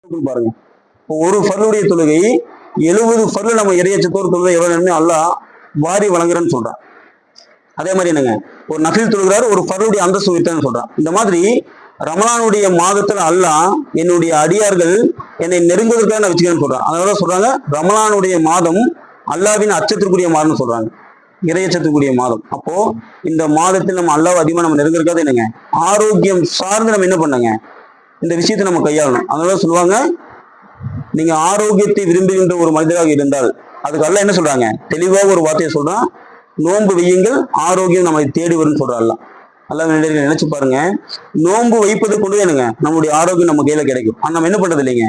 பாருங்க. இப்போ ஒரு ஃபர்லுடைய தொழுகை 70 ஃபர்லு நம்ம இறையச்சத்தோடு தொழுகை எவ்வளவு நன்மை அல்லாஹ் வாரி வழங்குறேன்னு சொல்றான். அதே மாதிரி என்னங்க, ஒரு நஃபில் தொழுகிறாரு, ஒரு ஃபர்லுடைய அந்தஸ்து உயர்த்தன்னு சொல்றான். இந்த மாதிரி ரமலானுடைய மாதத்துல அல்லாஹ் என்னுடைய அடியார்கள் என்னை நெருங்குவதற்காக நான் வச்சுக்கிறேன்னு சொல்றான். அதனால சொல்றாங்க ரமலானுடைய மாதம் அல்லாஹ்வின் அச்சத்திற்குரிய மாதம்னு சொல்றாங்க, இறையச்சத்துக்குரிய மாதம். அப்போ இந்த மாதத்தில் நம்ம அல்லாஹ் அதிகமா நம்ம நெருங்குறதுக்காக என்னங்க, ஆரோக்கியம் சார்ந்து நம்ம என்ன பண்ணங்க, இந்த விஷயத்தை நம்ம கையாளணும். அதனால சொல்லுவாங்க, நீங்க ஆரோக்கியத்தை விரும்புகின்ற ஒரு மனிதராக இருந்தால் அதுக்கு அல்லாஹ் என்ன சொல்றாங்க, தெளிவாக ஒரு வார்த்தையை சொல்றான், நோன்பு வையுங்கள் ஆரோக்கியம் நம்மை தேடி வரும்னு சொல்றாங்க. அல்லாஹ் நினைச்சு பாருங்க, நோன்பு வைப்பது கொண்டு என்னங்க நம்மளுடைய ஆரோக்கியம் நம்ம கையில கிடைக்கும். ஆனா நம்ம என்ன பண்றது இல்லைங்க,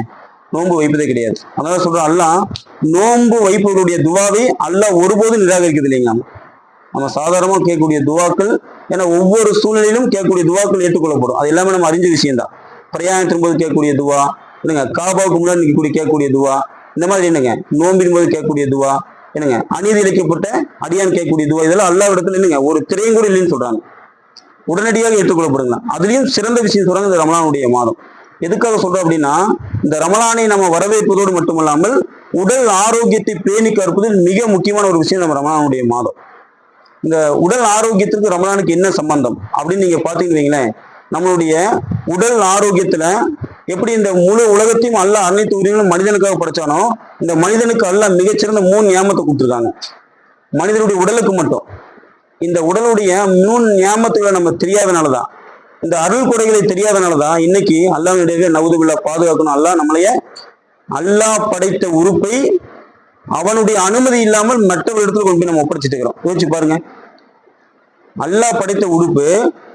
நோன்பு வைப்பதே கிடையாது. அதனால சொல்றோம், அல்லாஹ் நோன்பு வைப்பவருடைய துவாவை அல்லாஹ் ஒருபோதும் நிராகரிக்கிறது இல்லைங்க. நம்ம சாதாரணமா கேட்கக்கூடிய துவாக்கள், ஏன்னா ஒவ்வொரு சூழ்நிலையிலும் கேட்கக்கூடிய துவாக்கள் ஏற்றுக்கொள்ளப்படும். அது எல்லாமே நம்ம அறிஞ்ச விஷயம் தான். பிரயாணத்தின் போது கேட்கக்கூடிய துவா என்னங்க, காபாவுக்கு முன்னாடி நிற்கக்கூடிய கேட்கக்கூடிய துவா, இந்த மாதிரி என்னங்க நோம்பின் போது கேட்கக்கூடிய துவா என்னங்க, அநீதி இழைக்கப்பட்ட அடியான் கேட்கக்கூடிய துவா, இதெல்லாம் அல்லாஹ் இடத்துல என்னங்க ஒரு திரையும் கூட இல்லைன்னு சொல்றாங்க, உடனடியாக ஏற்றுக்கொள்ளப்படுங்க. அதுலயும் சிறந்த விஷயம் சொல்றாங்க இந்த ரமலானுடைய மாதம். எதுக்காக சொல்றோம் அப்படின்னா, இந்த ரமலானை நம்ம வரவேற்பதோடு மட்டுமல்லாமல் உடல் ஆரோக்கியத்தை பேணி காப்பதில் மிக முக்கியமான ஒரு விஷயம் நம்ம ரமலானுடைய மாதம். இந்த உடல் ஆரோக்கியத்திற்கு ரமலானுக்கு என்ன சம்பந்தம் அப்படின்னு நீங்க பாத்தீங்கன்னு வைங்களேன், நம்மளுடைய உடல் ஆரோக்கியத்துல எப்படி இந்த முழு உலகத்தையும் அல்லாஹ் அனைத்து உயிரினும் மனிதனுக்காக படைச்சானோ, இந்த மனிதனுக்கு அல்லாஹ் மிகச்சிறந்த 3 நியாமத்தை கொடுத்துருக்காங்க. மனிதனுடைய உடலுக்கு மட்டும் இந்த உடலுடைய 3 நியாமத்துகளை நம்ம தெரியாதனாலதான், இந்த அருள் கொடைகளை தெரியாதனாலதான் இன்னைக்கு அல்லாஹ்வுடைய நவுதுபில்லா பாதுகாக்கணும், அல்லாஹ் படைத்த உறுப்பை அவனுடைய அனுமதி இல்லாமல் மற்றொரு இடத்துல கொண்டு போய் நம்ம ஒப்படைச்சிட்டு இருக்கிறோம். யோசிச்சு பாருங்க, அல்லாஹ் படைத்த உறுப்பு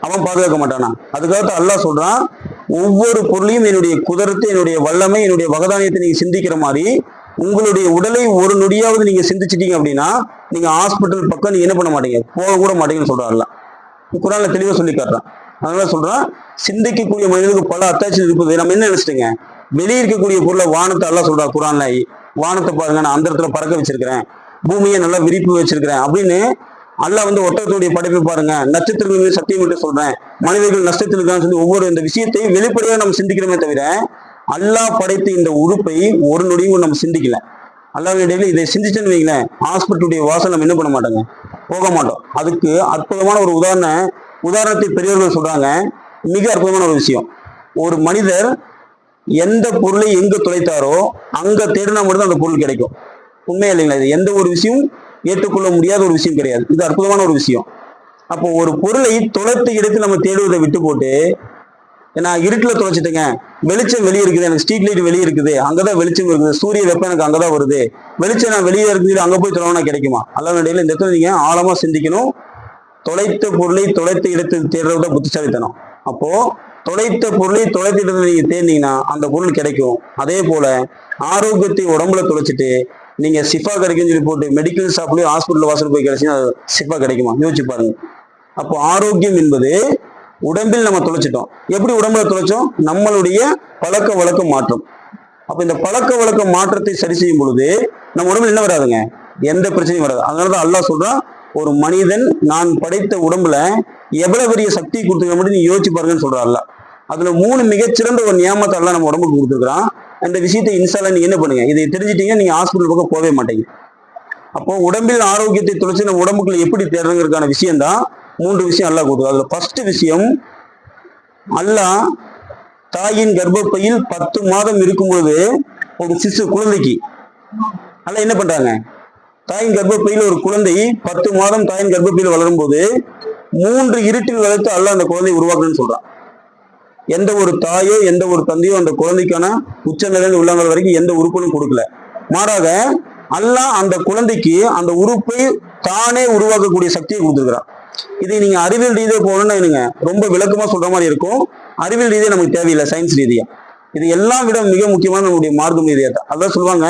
அவன் பாதுகாக்க மாட்டானா? அதுக்காக அல்லாஹ் சொல்றான், ஒவ்வொரு பொருளையும் என்னுடைய குதிரத்தை, என்னுடைய வல்லமை, என்னுடைய வகதானியத்தை நீங்க சிந்திக்கிற மாதிரி உங்களுடைய உடலை ஒரு நொடியாவது நீங்க சிந்திச்சிட்டீங்க அப்படின்னா நீங்க ஹாஸ்பிட்டல் பக்கம் நீங்க என்ன பண்ண மாட்டீங்க, போக கூட மாட்டீங்கன்னு சொல்றான் அல்லாஹ். குர்ஆன்ல தெளிவா சொல்லி காட்டுறான். அதனால சொல்றான், சிந்திக்கக்கூடிய மனிதனுக்கு பல அத்தாட்சிகள் இருப்பது. நம்ம என்ன நினைச்சிட்டீங்க, வெளியே இருக்கக்கூடிய பொருளை வானத்தை அல்லாஹ் சொல்றா குர்ஆன்ல, வானத்தை பாருங்க நான் அந்த இடத்துல பறக்க வச்சிருக்கிறேன், பூமியை நல்லா விரிப்பு வச்சிருக்கிறேன் அப்படின்னு அல்லாஹ் ஒட்டகத்துடைய படைப்பை பாருங்க, நட்சத்திரங்கள் மீது சத்தியம் என்று சொல்றேன், மனிதர்கள் நஷ்டத்தில் இருக்கான்னு சொல்லி ஒவ்வொரு இந்த விஷயத்தையும் வெளிப்படையாக நம்ம சிந்திக்கிறோமே தவிர அல்லாஹ் படைத்த இந்த உறுப்பை ஒரு நொடியும் நம்ம சிந்திக்கல. அல்லாஹ்வுடைய இதை சிந்திச்சேன்னு வைங்களேன், ஹாஸ்பிட்டலுடைய வாசல் நம்ம என்ன பண்ண மாட்டோங்க, போக மாட்டோம். அதுக்கு அற்புதமான ஒரு உதாரணத்தை பெரியவர்கள் சொல்றாங்க, மிக அற்புதமான ஒரு விஷயம். ஒரு மனிதர் எந்த பொருளை எங்க தொலைத்தாரோ அங்க தேடினா மட்டும்தான் அந்த பொருள் கிடைக்கும். உண்மையா இல்லைங்களா? இது எந்த ஒரு விஷயம் ஏற்றுக்கொள்ள முடியாத ஒரு விஷயம் கிடையாது, இது அற்புதமான ஒரு விஷயம். அப்போ ஒரு பொருளை தொலைத்த இடத்தில் நம்ம தேடுவதை விட்டு போட்டு, நான் இருட்டில் தொலைச்சிட்டேங்க, வெளிச்சம் வெளியே இருக்குது, எனக்கு ஸ்ட்ரீட் லைட் வெளியே இருக்குது, அங்கதான் வெளிச்சம் இருக்குது, சூரிய வெப்பம் எனக்கு அங்கதான் வருது, வெளிச்சம் நான் வெளியே இருக்குது, அங்க போய் தொலைவனா கிடைக்குமா? அல்லாஹ்வுடைய இந்த இடத்துல நீங்க ஆழமா சிந்திக்கணும். தொலைத்த பொருளை தொலைத்த இடத்தில் தேடுறத புத்திசாலித்தனம். அப்போ தொலைத்த பொருளை தொலைத்த இடத்துல நீங்க தேடினீங்கன்னா அந்த பொருள் கிடைக்கும். அதே போல ஆரோக்கியத்தை உடம்புல தொலைச்சிட்டு நீங்க சிஃபா கிடைக்குன்னு சொல்லி போட்டு மெடிக்கல் ஷாப்லயும் ஹாஸ்பிட்டல் வாசல் போய் கிடைச்சுன்னா சிஃபா கிடைக்குமா? யோசிச்சு பாருங்க. அப்போ ஆரோக்கியம் என்பது உடம்பில் நம்ம தொலைச்சிட்டோம். எப்படி உடம்புல தொலைச்சோம்? நம்மளுடைய பழக்க வழக்க மாற்றம். அப்ப இந்த பழக்க வழக்க மாற்றத்தை சரி செய்யும் பொழுது நம்ம உடம்புல என்ன வராதுங்க, எந்த பிரச்சனையும் வராது. அதனாலதான் அல்லாஹ் சொல்றான், ஒரு மனிதன் நான் படைத்த உடம்புல எவ்வளவு பெரிய சக்தி கொடுத்துருக்க மட்டும் நீ யோசிச்சு பாருங்கன்னு சொல்றான் அல்லாஹ். அதுல 3 மிகச்சிறந்த ஒரு நியாமத்தை அல்லாஹ் நம்ம உடம்புக்கு கொடுத்துருக்கான். அந்த விஷயத்தை இன்ஷால்லா நீங்க என்ன பண்ணுங்க, இதை தெரிஞ்சிட்டீங்க, நீங்க ஹாஸ்பிட்டல் பக்கம் போகவே மாட்டீங்க. அப்போ உடம்பில் ஆரோக்கியத்தை தொலைச்சு நம்ம உடம்புக்குள்ள எப்படி தேடுறதுக்கான விஷயம் தான் 3 விஷயம் அல்லாஹ் கொடுக்குது. அதுல ஃபர்ஸ்ட் விஷயம், அல்லாஹ் தாயின் கர்ப்பப்பையில் 10 மாதம் இருக்கும்போது ஒரு சிசு குழந்தைக்கு அல்லாஹ் என்ன பண்றாங்க, தாயின் கர்ப்பப்பையில் ஒரு குழந்தை 10 மாதம் தாயின் கர்ப்பப்பையில் வளரும் போது 3 இருட்டில் வளர்த்து அல்லாஹ் அந்த குழந்தையை உருவாக்குன்னு சொல்றான். எந்த ஒரு தாயோ எந்த ஒரு தந்தையோ அந்த குழந்தைக்கான உச்ச நிலையில் உள்ளவங்க வரைக்கும் எந்த உறுப்பும் கொடுக்கல. மாறாக அல்லாஹ் அந்த குழந்தைக்கு அந்த உறுப்பை தானே உருவாக்கக்கூடிய சக்தியை கொடுத்துருக்கிறான். இதை நீங்க அறிவியல் ரீதியா போகணும்னா என்னங்க ரொம்ப விளக்கமா சொல்ற மாதிரி இருக்கும். அறிவியல் ரீதியா நமக்கு தேவையில்லை, சயின்ஸ் ரீதியா. இது எல்லாம் விட மிக முக்கியமான நம்முடைய மார்க்கம் ரீதியா தான். அதான் சொல்லுவாங்க,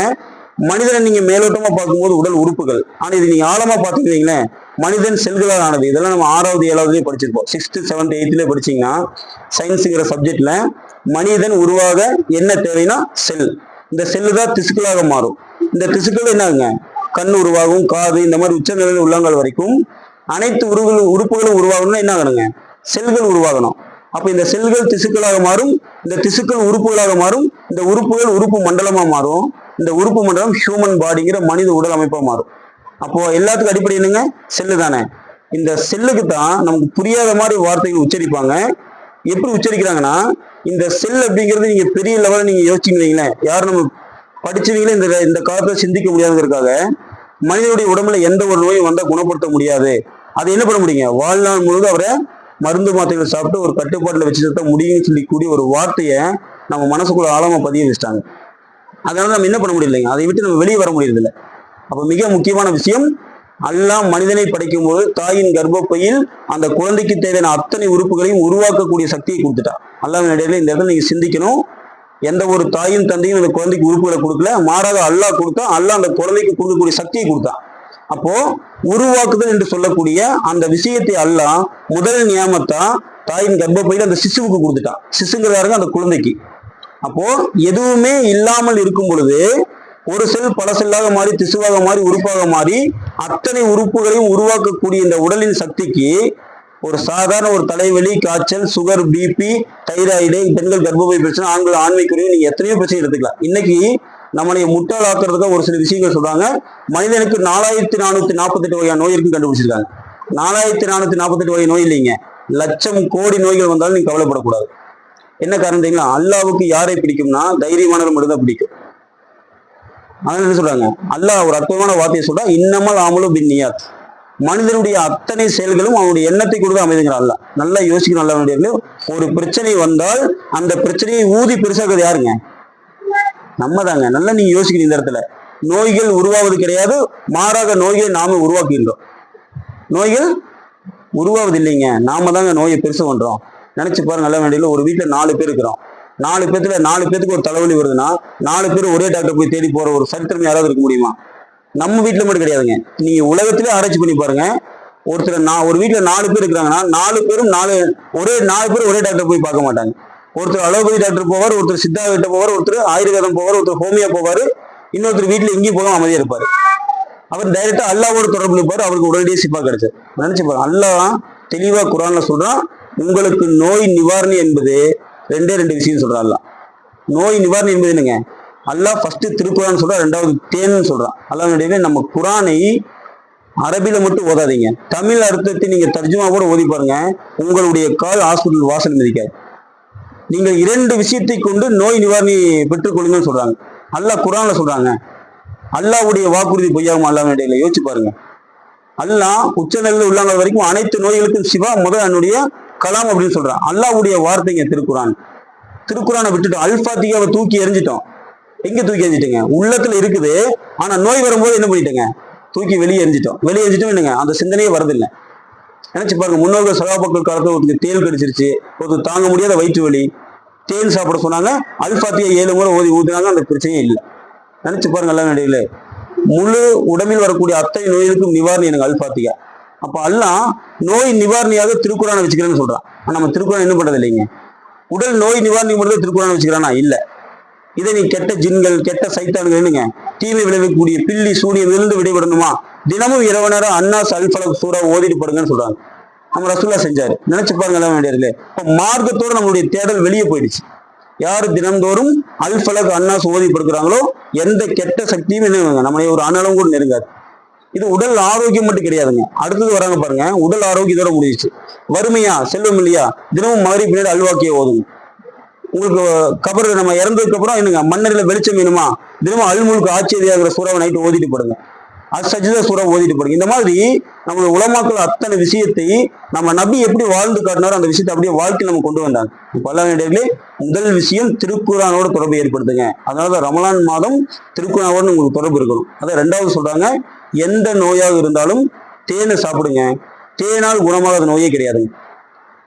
மனிதனை நீங்க மேலோட்டமா பார்க்கும்போது உடல் உறுப்புகள், ஆனா இது நீங்க ஆழமா பார்த்துக்கிறீங்களே, மனிதன் செல்களால் ஆனது. இதெல்லாம் நம்ம 6வது 7வதுலயே படிச்சிருப்போம். 6th 7th 8th படிச்சீங்கன்னா சயின்ஸுங்கிற சப்ஜெக்ட்ல மனிதன் உருவாக என்ன தேவைன்னா செல். இந்த செல்லு தான் திசுக்களாக மாறும். இந்த திசுக்கள் என்னங்க, கண் உருவாகும், காது, இந்த மாதிரி உச்ச நிலையில் உள்ளங்கள் வரைக்கும் அனைத்து உறுப்புகளும் உருவாகணும்னா என்ன ஆகணுங்க, செல்கள் உருவாகணும். அப்ப இந்த செல்கள் திசுக்களாக மாறும், இந்த திசுக்கள் உறுப்புகளாக மாறும், இந்த உறுப்புகள் உறுப்பு மண்டலமா மாறும், இந்த உறுப்பு மண்டலம் ஹியூமன் பாடிங்கிற மனித உடல் அமைப்பா மாறும். அப்போ எல்லாத்துக்கும் அடிப்படை என்னங்க? செல்லு தானே. இந்த செல்லுக்கு தான் நமக்கு புரியாத மாதிரி வார்த்தைகள் உச்சரிப்பாங்க. எப்படி உச்சரிக்கிறாங்கன்னா, இந்த செல் அப்படிங்கிறது நீங்க பெரிய லெவலில் நீங்க யோசிச்சுங்களீங்களே, யாரும் நம்ம படிச்சவங்களே இந்த காலத்துல சிந்திக்க முடியாதுங்கிறதுக்காக மனிதனுடைய உடம்புல எந்த ஒரு நோயும் வந்தா குணப்படுத்த முடியாது, அதை என்ன பண்ண முடியுங்க, வாழ்நாள் முழுவதும் அவரை மருந்து மாத்திரைகள் சாப்பிட்டு ஒரு கட்டுப்பாட்டில் வச்சுட்டு முடியும்னு சொல்லி ஒரு வார்த்தையை நம்ம மனசுக்குள்ள ஆழமா பதிய வச்சுட்டாங்க. அதனால நம்ம என்ன பண்ண முடியலைங்க, அதை விட்டு நம்ம வெளியே வர முடியறதில்லை. அப்ப மிக முக்கியமான விஷயம், அல்லாஹ் மனிதனை படைக்கும் போது தாயின் கர்ப்பப்பையில் அந்த குழந்தைக்கு தேவையான அத்தனை உறுப்புகளையும் உருவாக்கக்கூடிய சக்தியை கொடுத்துட்டா. அல்லாஹ் இடையில இந்த இடத்துல நீங்க சிந்திக்கணும், எந்த ஒரு தாயும் தந்தையும் அந்த குழந்தைக்கு உறுப்புகளை கொடுக்கல, மாறாக அல்லாஹ் கொடுத்தா. அல்லாஹ் அந்த குழந்தைக்கு கொடுக்கக்கூடிய சக்தியை கொடுத்தான். அப்போ உருவாக்குதல் என்று சொல்லக்கூடிய அந்த விஷயத்தை அல்லாஹ் முதல் நியாமத்தா தாயின் கர்ப்பப்பையில் அந்த சிசுவுக்கு கொடுத்துட்டான். சிசுங்கிறதாருங்க அந்த குழந்தைக்கு. அப்போ எதுவுமே இல்லாமல் இருக்கும் பொழுது ஒரு செல் பல செல்லாக மாறி, திசுவாக மாறி, உறுப்பாக மாறி அத்தனை உறுப்புகளையும் உருவாக்கக்கூடிய இந்த உடலின் சக்திக்கு ஒரு சாதாரண ஒரு தலைவலி, காய்ச்சல், சுகர், பிபி, தைராய்டு, பெண்கள் கர்ப்பப்பை பிரச்சனை, ஆண்கள் ஆண்மைக்குரிய, நீங்க எத்தனையோ பிரச்சனை எடுத்துக்கலாம். இன்னைக்கு நம்மளை முட்டாளாக்குறதுக்கு ஒரு சில விஷயங்கள் சொல்றாங்க. மனிதனுக்கு 4448 வகையான நோய் இருக்குன்னு கண்டுபிடிச்சிருக்காங்க. 4448 வகை நோய் இல்லைங்க, லட்சம் கோடி நோய்கள் வந்தாலும் நீங்க கவலைப்படக்கூடாது. என்ன காரணம் தெரியுங்களா? அல்லாவுக்கு யாரை பிடிக்கும்னா தைரியமானவர் மட்டும் தான் பிடிக்கும். அதனால என்ன சொல்றாங்க, அல்லாஹ் ஒரு அற்புதமான வார்த்தையை சொல்றா, இன்னமல் ஆமலு பின்னியாத். மனிதனுடைய அத்தனை செயல்களும் அவனுடைய எண்ணத்தை கொடுத்து அமைதுங்கிற அல்லாஹ். நல்லா யோசிக்கணும். நல்ல ஒரு பிரச்சனை வந்தால் அந்த பிரச்சனையை ஊதி பெருசாக்குறது யாருங்க? நம்ம தாங்க. நல்லா நீங்க யோசிக்கணும். இந்த இடத்துல நோய்கள் உருவாவது கிடையாது, மாறாக நோய்களை நாம உருவாக்குகின்றோம். நோய்கள் உருவாவது இல்லைங்க, நாம தாங்க நோயை பெருசு பண்றோம். நினைச்சு பாருங்க. நல்ல வேண்டிய ஒரு வீட்டுல 4 பேர் இருக்கிறோம். 4 பேத்துல 4 பேத்துக்கு ஒரு தலைவலி வருதுன்னா 4 பேர் ஒரே டாக்டர் போய் தேடி போற ஒரு சரித்திரம் யாராவது இருக்க முடியுமா? நம்ம வீட்டுல மட்டும் கிடையாதுங்க, நீங்க உலகத்திலே ஆராய்ச்சி பண்ணி பாருங்க. ஒரு வீட்டுல 4 பேர் இருக்கிறாங்கன்னா 4 பேரும் 4 பேர் ஒரே டாக்டர் போய் பார்க்க மாட்டாங்க. ஒருத்தர் அலோபதி டாக்டர் போவார், ஒருத்தர் சித்தா கிட்ட போவார், ஒருத்தர் ஆயுர்வேதம் போவார், ஒருத்தர் ஹோமியா போவாரு, இன்னொருத்தர் வீட்டுல எங்கேயும் போக அமைதியா இருப்பாரு. அவர் டைரக்டா அல்லாவோட தொடர்பு இருப்பாரு, அவருக்கு உடனடியே சிப்பா கிடைச்சது. நினைச்சு பாருங்க. அல்லாஹ் தெளிவா குரான்ல சொல்றான், உங்களுக்கு நோய் நிவாரணி என்பது 2 விஷயம் சொல்றான் அல்லாஹ். நோய் நிவாரணி என்பது என்னங்க? அல்லாஹ் ஃபர்ஸ்ட் திருக்குரான் சொல்றான், 2வது தேன்னு சொல்றான். அல்லாஹ் நம்ம குரானை அரபில மட்டும் ஓதாதீங்க, தமிழ் அர்த்தத்தை நீங்க தர்ஜுமா கூட ஓதி பாருங்க, உங்களுடைய கால் ஹாஸ்பிட்டல் வாசல் மிதிக்காது. நீங்கள் 2 விஷயத்தை கொண்டு நோய் நிவாரணி பெற்றுக் கொள்ளுங்கன்னு சொல்றாங்க. அல்லாஹ் குரான்ல சொல்றாங்க. அல்லாஹ்வுடைய வாக்குறுதி பொய்யாகும். அல்லாஹ் இடையில யோசிச்சு பாருங்க. அல்லாஹ் உச்சநிலையில் உள்ளவங்க வரைக்கும் அனைத்து நோய்களுக்கும் சிவா முதல் என்னுடைய கலாம் அப்படின்னு சொல்றான். அல்லாஹ்வுடைய வார்த்தைங்க திருக்குரான். திருக்குறானை விட்டுட்டோம், அல்பாத்திகாவை தூக்கி எறிஞ்சிட்டோம். எங்க தூக்கி எறிஞ்சிட்டீங்க? உள்ளத்துல இருக்குது, ஆனா நோய் வரும்போது என்ன பண்ணிட்டேங்க? தூக்கி வெளியே எறிஞ்சிட்டோம். வெளியே எறிஞ்சிட்டோம் என்னங்க, அந்த சிந்தனையே வரதில்லை. நினைச்சு பாருங்க. முன்னோர்கள் சகாபாக்கள் காலத்துல ஒருத்தருக்கு தேல் கடிச்சிருச்சு, ஒருத்தர் தாங்க முடியாத வயிற்று வலி, தேன் சாப்பிட சொன்னாங்க, அல்பாத்தியா 7 முறை ஊதினாங்க, அந்த பிரச்சனையே இல்லை. நினைச்சு பாருங்க. எல்லாம் இடையில முழு உடம்பில் வரக்கூடிய அத்தனை நோய்களுக்கும் நிவாரணி எனக்கு அல்பாத்தியா. அப்ப அல்லாஹ் நோய் நிவாரணியாக திருக்குறானை வச்சுக்கிறேன்னு சொல்றான். ஆனா நம்ம திருக்குறான் என்ன பண்றது இல்லைங்க. உடல் நோய் நிவாரணி மட்டும் திருக்குறானை வச்சுக்கிறானா? இல்ல. இதை நீ கெட்ட ஜின்கள், கெட்ட சைத்தான்கள் என்னங்க, தீமை விளைவிக்கக்கூடிய பில்லி சூரியன் இருந்து விடைபடணுமா, தினமும் இரவு நேரம் அன்னாஸ் அல்ஃபலக் சூரா ஓதிட்டு படுங்கன்னு சொல்றாங்க. நம்ம ரசூல்லா செஞ்சாரு. நினைச்சு பாருங்க. எல்லாம் வேண்டியது. இப்ப மார்க்கத்தோட நம்மளுடைய தேடல் வெளியே போயிடுச்சு. யாரு தினந்தோறும் அல்ஃபலக் அன்னாஸ் ஓதி படுக்கிறாங்களோ எந்த கெட்ட சக்தியும் என்ன நம்மளை ஒரு அனலும் கூட நெருங்காது. இது உடல் ஆரோக்கியம் மட்டும் கிடையாதுங்க. அடுத்தது வராங்க பாருங்க, உடல் ஆரோக்கியத்தோட முடிஞ்சிச்சு. வறுமையா, செல்வம் இல்லையா, தினமும் மகரி பின்னாடி அல்வாக்கிய ஓதுங்க. உங்களுக்கு கபர் நம்ம இறந்ததுக்கு அப்புறம் என்னங்க, மன்னரில் வெளிச்சம் வேணுமா, தினமும் அல்முல்க்கு ஆச்சரியாகிற சூறாவை நைட்டு ஓதிட்டு படுங்க. சஜிதா சூறா ஓதிட்டு படுங்க. இந்த மாதிரி நம்ம உலமாக்கள் அத்தனை விஷயத்தை நம்ம நபி எப்படி வாழ்ந்து காட்டினாரோ அந்த விஷயத்தை அப்படியே வாழ்க்கை நம்ம கொண்டு வந்தாங்க. பல்லாயிரங்களே முதல் விஷயம் திருக்குரானோட தொடர்பு ஏற்படுத்துங்க. அதனால ரமலான் மாதம் திருக்குரானோட உங்களுக்கு தொடர்பு இருக்கணும். அதை 2வது சொல்றாங்க, எந்த நோயாக இருந்தாலும் தேனை சாப்பிடுங்க, தேனால் குணமாகாத நோயே கிடையாதுங்க.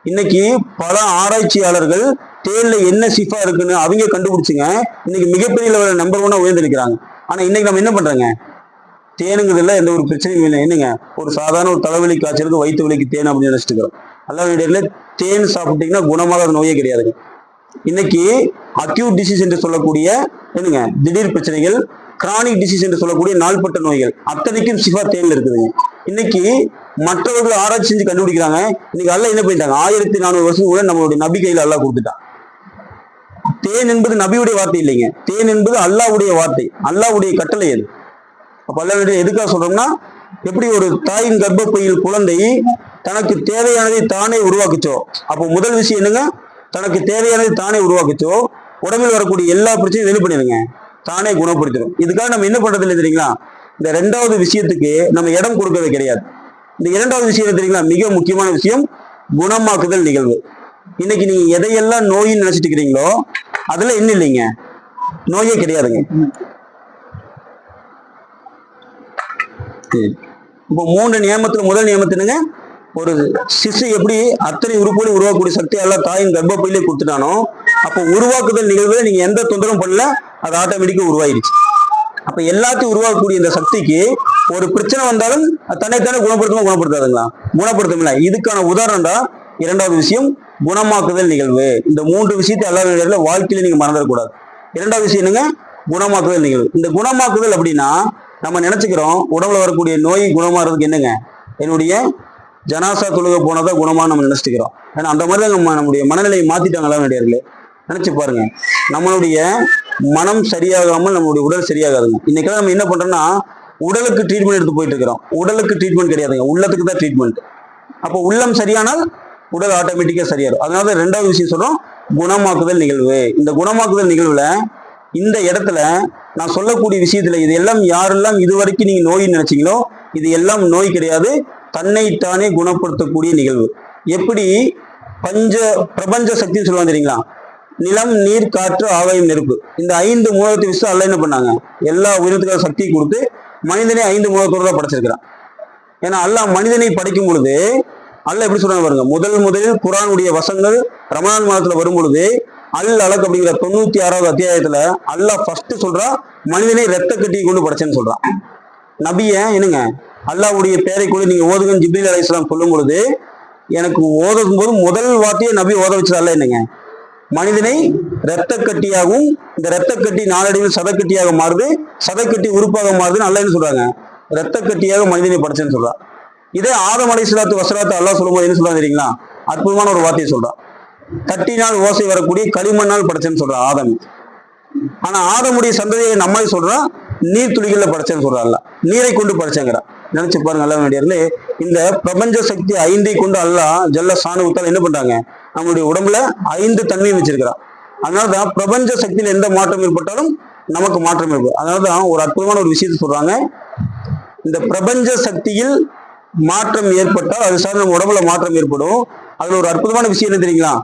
இன்னைக்கு பல ஆராய்ச்சியாளர்கள் தேன்ல என்ன சிஃபா இருக்குன்னு அவங்க கண்டுபிடிச்சுங்க, இன்னைக்கு மிகப்பெரிய லெவலில் நம்பர் 1 உயர்ந்து நிற்கிறாங்க. ஆனா இன்னைக்கு நம்ம என்ன பண்றோங்க, தேனுங்கிறதுல எந்த ஒரு பிரச்சனையும் இல்லை. என்னங்க, ஒரு சாதாரண ஒரு தலைவலி காய்ச்சலுக்கு வயிற்று வலிக்கு தேன் அப்படின்னு நினைச்சிட்டு இருக்கிறோம். அல்லாஹ் தேன் சாப்பிட்டீங்கன்னா குணமாகாத நோயே கிடையாதுங்க. இன்னைக்கு அக்யூட் டிசீஸ் என்று சொல்லக்கூடிய என்னங்க திடீர் பிரச்சனைகள், கிரானிக் டிசீஸ் என்று சொல்லக்கூடிய நாள்பட்ட நோய்கள் அத்தனைக்கும் சிஃபா தேன்ல இருக்குதுங்க. இன்னைக்கு மற்றவர்கள் ஆராய்ச்சி செஞ்சு கண்டுபிடிக்கிறாங்க. இன்னைக்கு அல்லாஹ் என்ன பண்ணிட்டாங்க, 1400 வருஷம் கூட நம்மளுடைய நபி கையில அல்லாஹ் கொடுத்துட்டான். தேன் என்பது நபியுடைய வார்த்தை இல்லைங்க, தேன் என்பது அல்லாஹ்வுடைய வார்த்தை, அல்லாஹ்வுடைய கட்டளை அது. அப்ப அல்லாஹ் எதுக்காக சொல்றோம்னா, எப்படி ஒரு தாயின் கர்ப்பப்பையில் குழந்தை தனக்கு தேவையானதை தானே உருவாக்குச்சோ, அப்போ முதல் விஷயம் என்னங்க, தனக்கு தேவையானதை தானே உருவாக்குச்சோ உடம்பில் வரக்கூடிய எல்லா பிரச்சனையும் வெளி பண்ணிடுங்க, தானே குணப்படுத்திடும். இதுக்காக நம்ம என்ன பண்றது இல்லை தெரியுங்களா, இந்த ரெண்டாவது விஷயத்துக்கு நம்ம இடம் கொடுக்கறது கிடையாது. இந்த இரண்டாவது விஷயம் தெரியுங்களா, மிக முக்கியமான விஷயம், குணமாக்குதல் நிகழ்வு. இன்னைக்கு நீங்க எதையெல்லாம் நோயின்னு நினைச்சிட்டு இருக்கிறீங்களோ அதுல என்ன இல்லைங்க, நோயே கிடையாதுங்க. இப்போ 3 நியமத்துல முதல் நியமத்தினுங்க, ஒரு சிசு எப்படி அத்தனை உறுப்புகளையும் உருவாக்கக்கூடிய சக்தி எல்லாம் தாயின் கர்ப்பப்பையிலே கொடுத்துட்டானோ, அப்போ உருவாக்குதல் நிகழ்வுல நீங்க எந்த தொந்தரவும் பண்ணல, அது ஆட்டோமேட்டிக்கா உருவாயிருச்சு. அப்ப எல்லாத்தையும் உருவாக்கக்கூடிய இந்த சக்திக்கு ஒரு பிரச்சனை வந்தாலும் தன்னைத்தானே குணப்படுத்தாதுங்களா, குணப்படுத்தல. இதுக்கான உதாரணம் தான் இரண்டாவது விஷயம், குணமாக்குதல் நிகழ்வு. இந்த 3 விஷயத்தை எல்லா வாழ்க்கையில நீங்க மறந்துடக்கூடாது. இரண்டாவது விஷயம் என்னங்க, குணமாக்குதல் நிகழ்வு. இந்த குணமாக்குதல் அப்படின்னா நம்ம நினைச்சுக்கிறோம் உடம்புல வரக்கூடிய நோய் குணமாறதுக்கு என்னங்க, என்னுடைய ஜனாசா தொழுக போனதான் குணமாக நம்ம நினைச்சிக்கிறோம். ஏன்னா அந்த மாதிரி தான் நம்மளுடைய மனநிலையை மாத்திட்டாங்களா வேண்டியார்களே. நினைச்சு பாருங்க, நம்மளுடைய மனம் சரியாகாமல் நம்மளுடைய உடல் சரியாகாதுங்க. இன்னைக்கெல்லாம் நம்ம என்ன பண்றோம்னா, உடலுக்கு ட்ரீட்மெண்ட் எடுத்து போயிட்டு இருக்கிறோம். உடலுக்கு ட்ரீட்மெண்ட் கிடையாதுங்க, உள்ளத்துக்கு தான் ட்ரீட்மெண்ட். அப்போ உள்ளம் சரியானால் உடல் ஆட்டோமேட்டிக்கா சரியாகும். அதனால ரெண்டாவது விஷயம் சொல்றோம், குணமாக்குதல் நிகழ்வு. இந்த குணமாக்குதல் நிகழ்வுல இந்த இடத்துல நான் சொல்லக்கூடிய விஷயத்துல இது எல்லாம் யாரெல்லாம் இதுவரைக்கும் நீங்க நோய் நினைச்சீங்களோ இது எல்லாம் நோய் கிடையாது, தன்னைத்தானே குணப்படுத்தக்கூடிய நிகழ்வு. எப்படி பிரபஞ்ச சக்தின்னு சொல்லுவாங்க தெரியுங்களா, நிலம், நீர், காற்று, ஆகாயம், நெருப்பு, இந்த 5 மூலத்தை விஷயம் அல்ல என்ன பண்ணாங்க, எல்லா உயிரினத்துக்கான சக்தியை கொடுத்து மனிதனே 5 மூலத்தோடு தான் படைச்சிருக்கிறான். ஏன்னா அல்லாஹ் மனிதனை படைக்கும் பொழுது அல்லாஹ் எப்படி சொல்றாங்க பாருங்க, முதலில் குர்ஆனுடைய வசனங்கள் ரமலான் மாதத்துல வரும் பொழுது அல் அலக் அப்படிங்கிற 96வது அத்தியாயத்துல அல்லாஹ் ஃபர்ஸ்ட் சொல்றா, மனிதனை ரத்த கட்டி கொண்டு படைச்சேன்னு சொல்றான். நபிய என்னங்க, அல்லாஹ்வுடைய பேரை கூட நீங்க ஓதுங்கன்னு ஜிப்ரீல் அலைஹிஸ்ஸலாம் சொல்லும் பொழுது எனக்கு ஓதும் போது முதல் வார்த்தையை நபி ஓத வச்சது அல்ல என்னங்க, மனிதனை இரத்த கட்டியாகவும் இந்த இரத்த கட்டி நாளடைவில் சதக்கட்டியாக மாறுது, சதக்கட்டி உறுப்பாக மாறுதுன்னு அல்ல என்ன சொல்றாங்க, இரத்த கட்டியாக மனிதனை படைச்சேன்னு சொல்றான். இதே ஆதம் அலைஹிஸ்ஸலாத்து வஸலாத்து அல்லாஹ் சொல்லும்போது என்ன சொல்றாங்க தெரியுங்களா, அற்புதமான ஒரு வார்த்தையை சொல்றான், தட்டினால் ஓசை வரக்கூடிய களிமண்ணால் படைச்சேன்னு சொல்றான் ஆதம். ஆனா ஆதமுடைய சந்ததியை நம்மளே சொல்றான், நீர் துளிகள்ல படைச்சேன்னு சொல்றான்ல, நீரை கொண்டு படைச்சேங்கிறான். நினைச்சு பாருங்க அல்ல வேண்டியர்களே, இந்த பிரபஞ்ச சக்தி 5ஐ கொண்டு அல்லாஹ் ஜல்ல ஷானுவுத்தால் என்ன பண்றாங்க, நம்மளுடைய உடம்புல 5 தன்மையும் வச்சிருக்கிறான். அதனாலதான் பிரபஞ்ச சக்தியில எந்த மாற்றம் ஏற்பட்டாலும் நமக்கு மாற்றம் ஏற்படும். அதனாலதான் ஒரு அற்புதமான ஒரு விஷயத்தை சொல்றாங்க, இந்த பிரபஞ்ச சக்தியில் மாற்றம் ஏற்பட்டால் அது சார் நம்ம உடம்புல மாற்றம் ஏற்படும். அதுல ஒரு அற்புதமான விஷயம் என்ன தெரியுங்களா,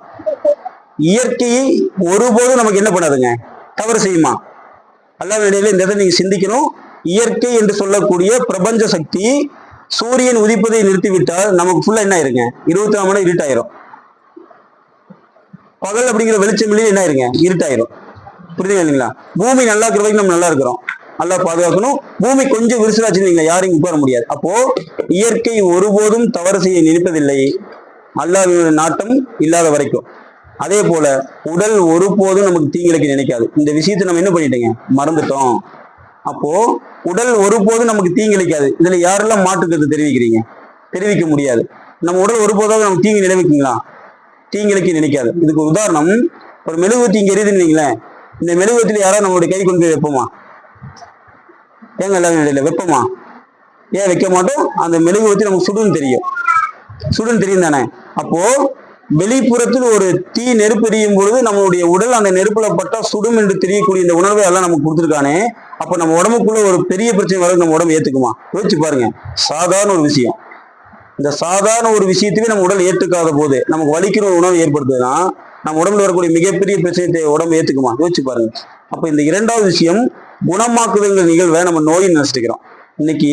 இயற்கையை ஒருபோதும் நமக்கு என்ன பண்ணாதுங்க, தவறு செய்யுமா. அல்லாஹ் இடையில இந்த இதை நீங்க சிந்திக்கணும். இயற்கை என்று சொல்லக்கூடிய பிரபஞ்ச சக்தி சூரியன் உதிப்பதை நிறுத்திவிட்டால் நமக்கு ஃபுல்லா என்ன ஆயிருங்க, 24 மணி இருட்டாயிரும். பகல் அப்படிங்கிற வெளிச்சமில்லையே என்ன ஆயிருங்க, இருட்டாயிரும். புரியுது இல்லைங்களா. பூமி நல்லா இருக்கிற வரைக்கும் நம்ம நல்லா இருக்கிறோம், நல்லா பாதுகாக்கணும். பூமி கொஞ்சம் விரிசலாச்சுன்னு யாரையும் உட்கார முடியாது. அப்போ இயற்கை ஒருபோதும் தவறு செய்ய நினைப்பதில்லை, அல்லாஹ்வின் நாட்டம் இல்லாத வரைக்கும். அதே போல உடல் ஒருபோதும் நமக்கு தீங்கிழைக்க நினைக்காது. இந்த விஷயத்தை நம்ம என்ன பண்ணிட்டோங்க, மறந்துட்டோம். அப்போ உடல் ஒருபோதும் நமக்கு தீங்கிழைக்காது. இதுல யாரெல்லாம் மாற்றுக்கிறது தெரிவிக்கிறீங்க, தெரிவிக்க முடியாது. நம்ம உடல் ஒருபோதாவது நமக்கு தீங்கு நினைவிக்குங்களா, தீங்கிழைக்க நினைக்காது. இதுக்கு உதாரணம், ஒரு மெழுகுவத்தி இங்க எரியுதுன்னு வைங்களேன், இந்த மெழுகுவத்தில யாராவது நம்மளுடைய கை கொண்டு போய் வைப்போமா, ஏங்க எல்லாரும் வைப்போமா, ஏன் வைக்க மாட்டோம். அந்த மெழுகுவத்தி நமக்கு சுடுன்னு தெரியும், சுடுன்னு தெரியும் தானே. அப்போ வெளிப்புறத்தில் ஒரு தீ நெருப்பு எரியும் பொழுது நம்மளுடைய உடல் அந்த நெருப்புல பட்டா சுடும் என்று தெரியக்கூடிய இந்த உணர்வை எல்லாம் நமக்கு கொடுத்துருக்கானே, அப்ப நம்ம உடம்புக்குள்ள ஒரு பெரிய பிரச்சனை வர நம்ம உடம்பு ஏத்துக்குமா, யோசிச்சு பாருங்க. சாதாரண ஒரு விஷயம், இந்த சாதாரண ஒரு விஷயத்துக்கு நம்ம உடல் ஏற்றுக்காத போது நமக்கு வலிக்கிற ஒரு உணவு ஏற்படுத்துதுன்னா நம்ம உடம்புல வரக்கூடிய மிகப்பெரிய பிரச்சனை உடம்பு ஏத்துக்குமா, யோசிச்சு பாருங்க. அப்ப இந்த இரண்டாவது விஷயம், குணமாக்குதல் நிகழ்வை நம்ம நோயின்னு நினைச்சுக்கிறோம். இன்னைக்கு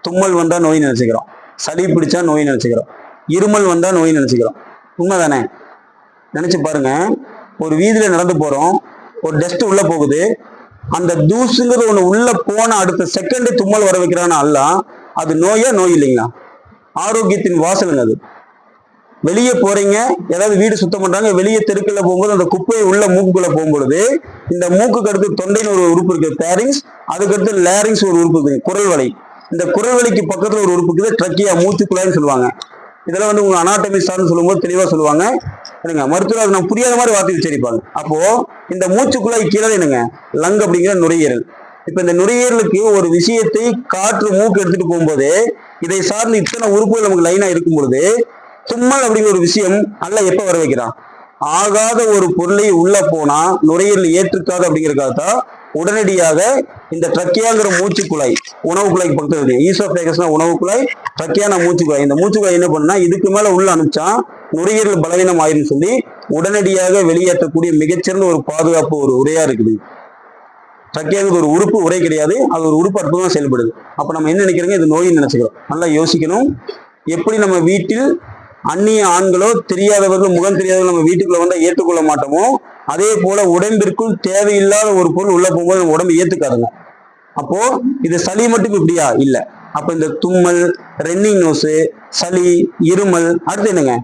தும்மல் வந்தா நோய் நினைச்சுக்கிறோம், சளி பிடிச்சா நோய் நினைச்சுக்கிறோம், இருமல் வந்தா நோய் நினைச்சுக்கிறோம். உண்மைதானே. நினைச்சு பாருங்க, ஒரு வீதியில நடந்து போறோம், ஒரு டஸ்ட் உள்ள போகுது, அந்த தூசுங்கிறது ஒண்ணு உள்ள போன அடுத்த செகண்ட் தும்மல் வர வைக்கிறான்னு அல்லாஹ், அது நோயா, நோய் இல்லைங்களா, ஆரோக்கியத்தின் வாசலுங்க அது. வெளியே போறீங்க, ஏதாவது வீடு சுத்தம் பண்றாங்க, வெளியே தெருக்குள்ள போகும்போது அந்த குப்பையை உள்ள மூக்குக்குள்ள போகும்பொழுது இந்த மூக்குக்கு அடுத்து தொண்டைன்னு ஒரு உறுப்பு இருக்கு, பேரிங்ஸ், அதுக்கடுத்து லேரிங்ஸ் ஒரு உறுப்பு இருக்கு, குரல் வலை. இந்த குரல் வலிக்கு பக்கத்துல ஒரு உறுப்புக்கு ட்ரக்கியா மூச்சு குழாய்னு சொல்லுவாங்க. இதெல்லாம் வந்து உங்க அனாட்டமி சார்னு சொல்லும்போது தெளிவா சொல்லுவாங்க. என்னங்க மருத்துவர் அது நம்ம புரியாத மாதிரி வார்த்தை உச்சரிப்பாங்க. அப்போ இந்த மூச்சுக்குழாய் கீழே என்னங்க லங் அப்படிங்கிற நுரையீரல். இப்ப இந்த நுரையீரலுக்கு ஒரு விஷயத்தை காற்று மூக்கு எடுத்துட்டு போகும்போது இதை சார்ந்து இத்தனை உறுப்புகள் நமக்கு லைனா இருக்கும் பொழுது தும்மல் அப்படிங்கிற ஒரு விஷயம் அல்ல எப்ப வர வைக்கிறான், ஆகாத ஒரு பொருளை உள்ள போனா நுரையீரல் ஏற்றுக்காது அப்படிங்கிறதுக்காகத்தான் உடனடியாக இந்த ட்ரக்கியாங்கிற மூச்சுக்குழாய், உணவு குழாய்க்கு பக்கத்துல ஈசோபேகஸ்னா உணவு குழாய், ட்ரக்கியான மூச்சுக்குழாய், இந்த மூச்சுக்குழாய் என்ன பண்ணா இதுக்கு மேல உள்ள அனுப்பிச்சா நுரையீரல் பலவீனம் ஆயிரும் சொல்லி உடனடியாக வெளியேற்றக்கூடிய மிகச்சிறந்த ஒரு பாதுகாப்பு ஒரு உரையா இருக்குது. ட்ரக்கியாவுக்கு ஒரு உறுப்பு உரை கிடையாது, அது ஒரு உறுப்பு அற்புதமா செயல்படுது. அப்ப நம்ம என்ன நினைக்கிறோங்க, இது நோயின்னு நினைச்சுக்கிறோம். நல்லா யோசிக்கணும். எப்படி நம்ம வீட்டில் அந்நிய ஆண்களோ தெரியாதவர்கள் முகம் தெரியாதவர்கள் நம்ம வீட்டுக்குள்ள வந்தா ஏற்றுக்கொள்ள மாட்டோமோ, அதே போல உடம்பிற்குள் தேவையில்லாத ஒரு பொருள் உள்ள போகும்போது நம்ம உடம்பு ஏத்துக்காதுங்க. அப்போ இது சளி மட்டும் இப்படியா இல்ல. அப்ப இந்த தும்மல், ரன்னிங் நோஸு, சளி, இருமல், அடுத்து என்னங்க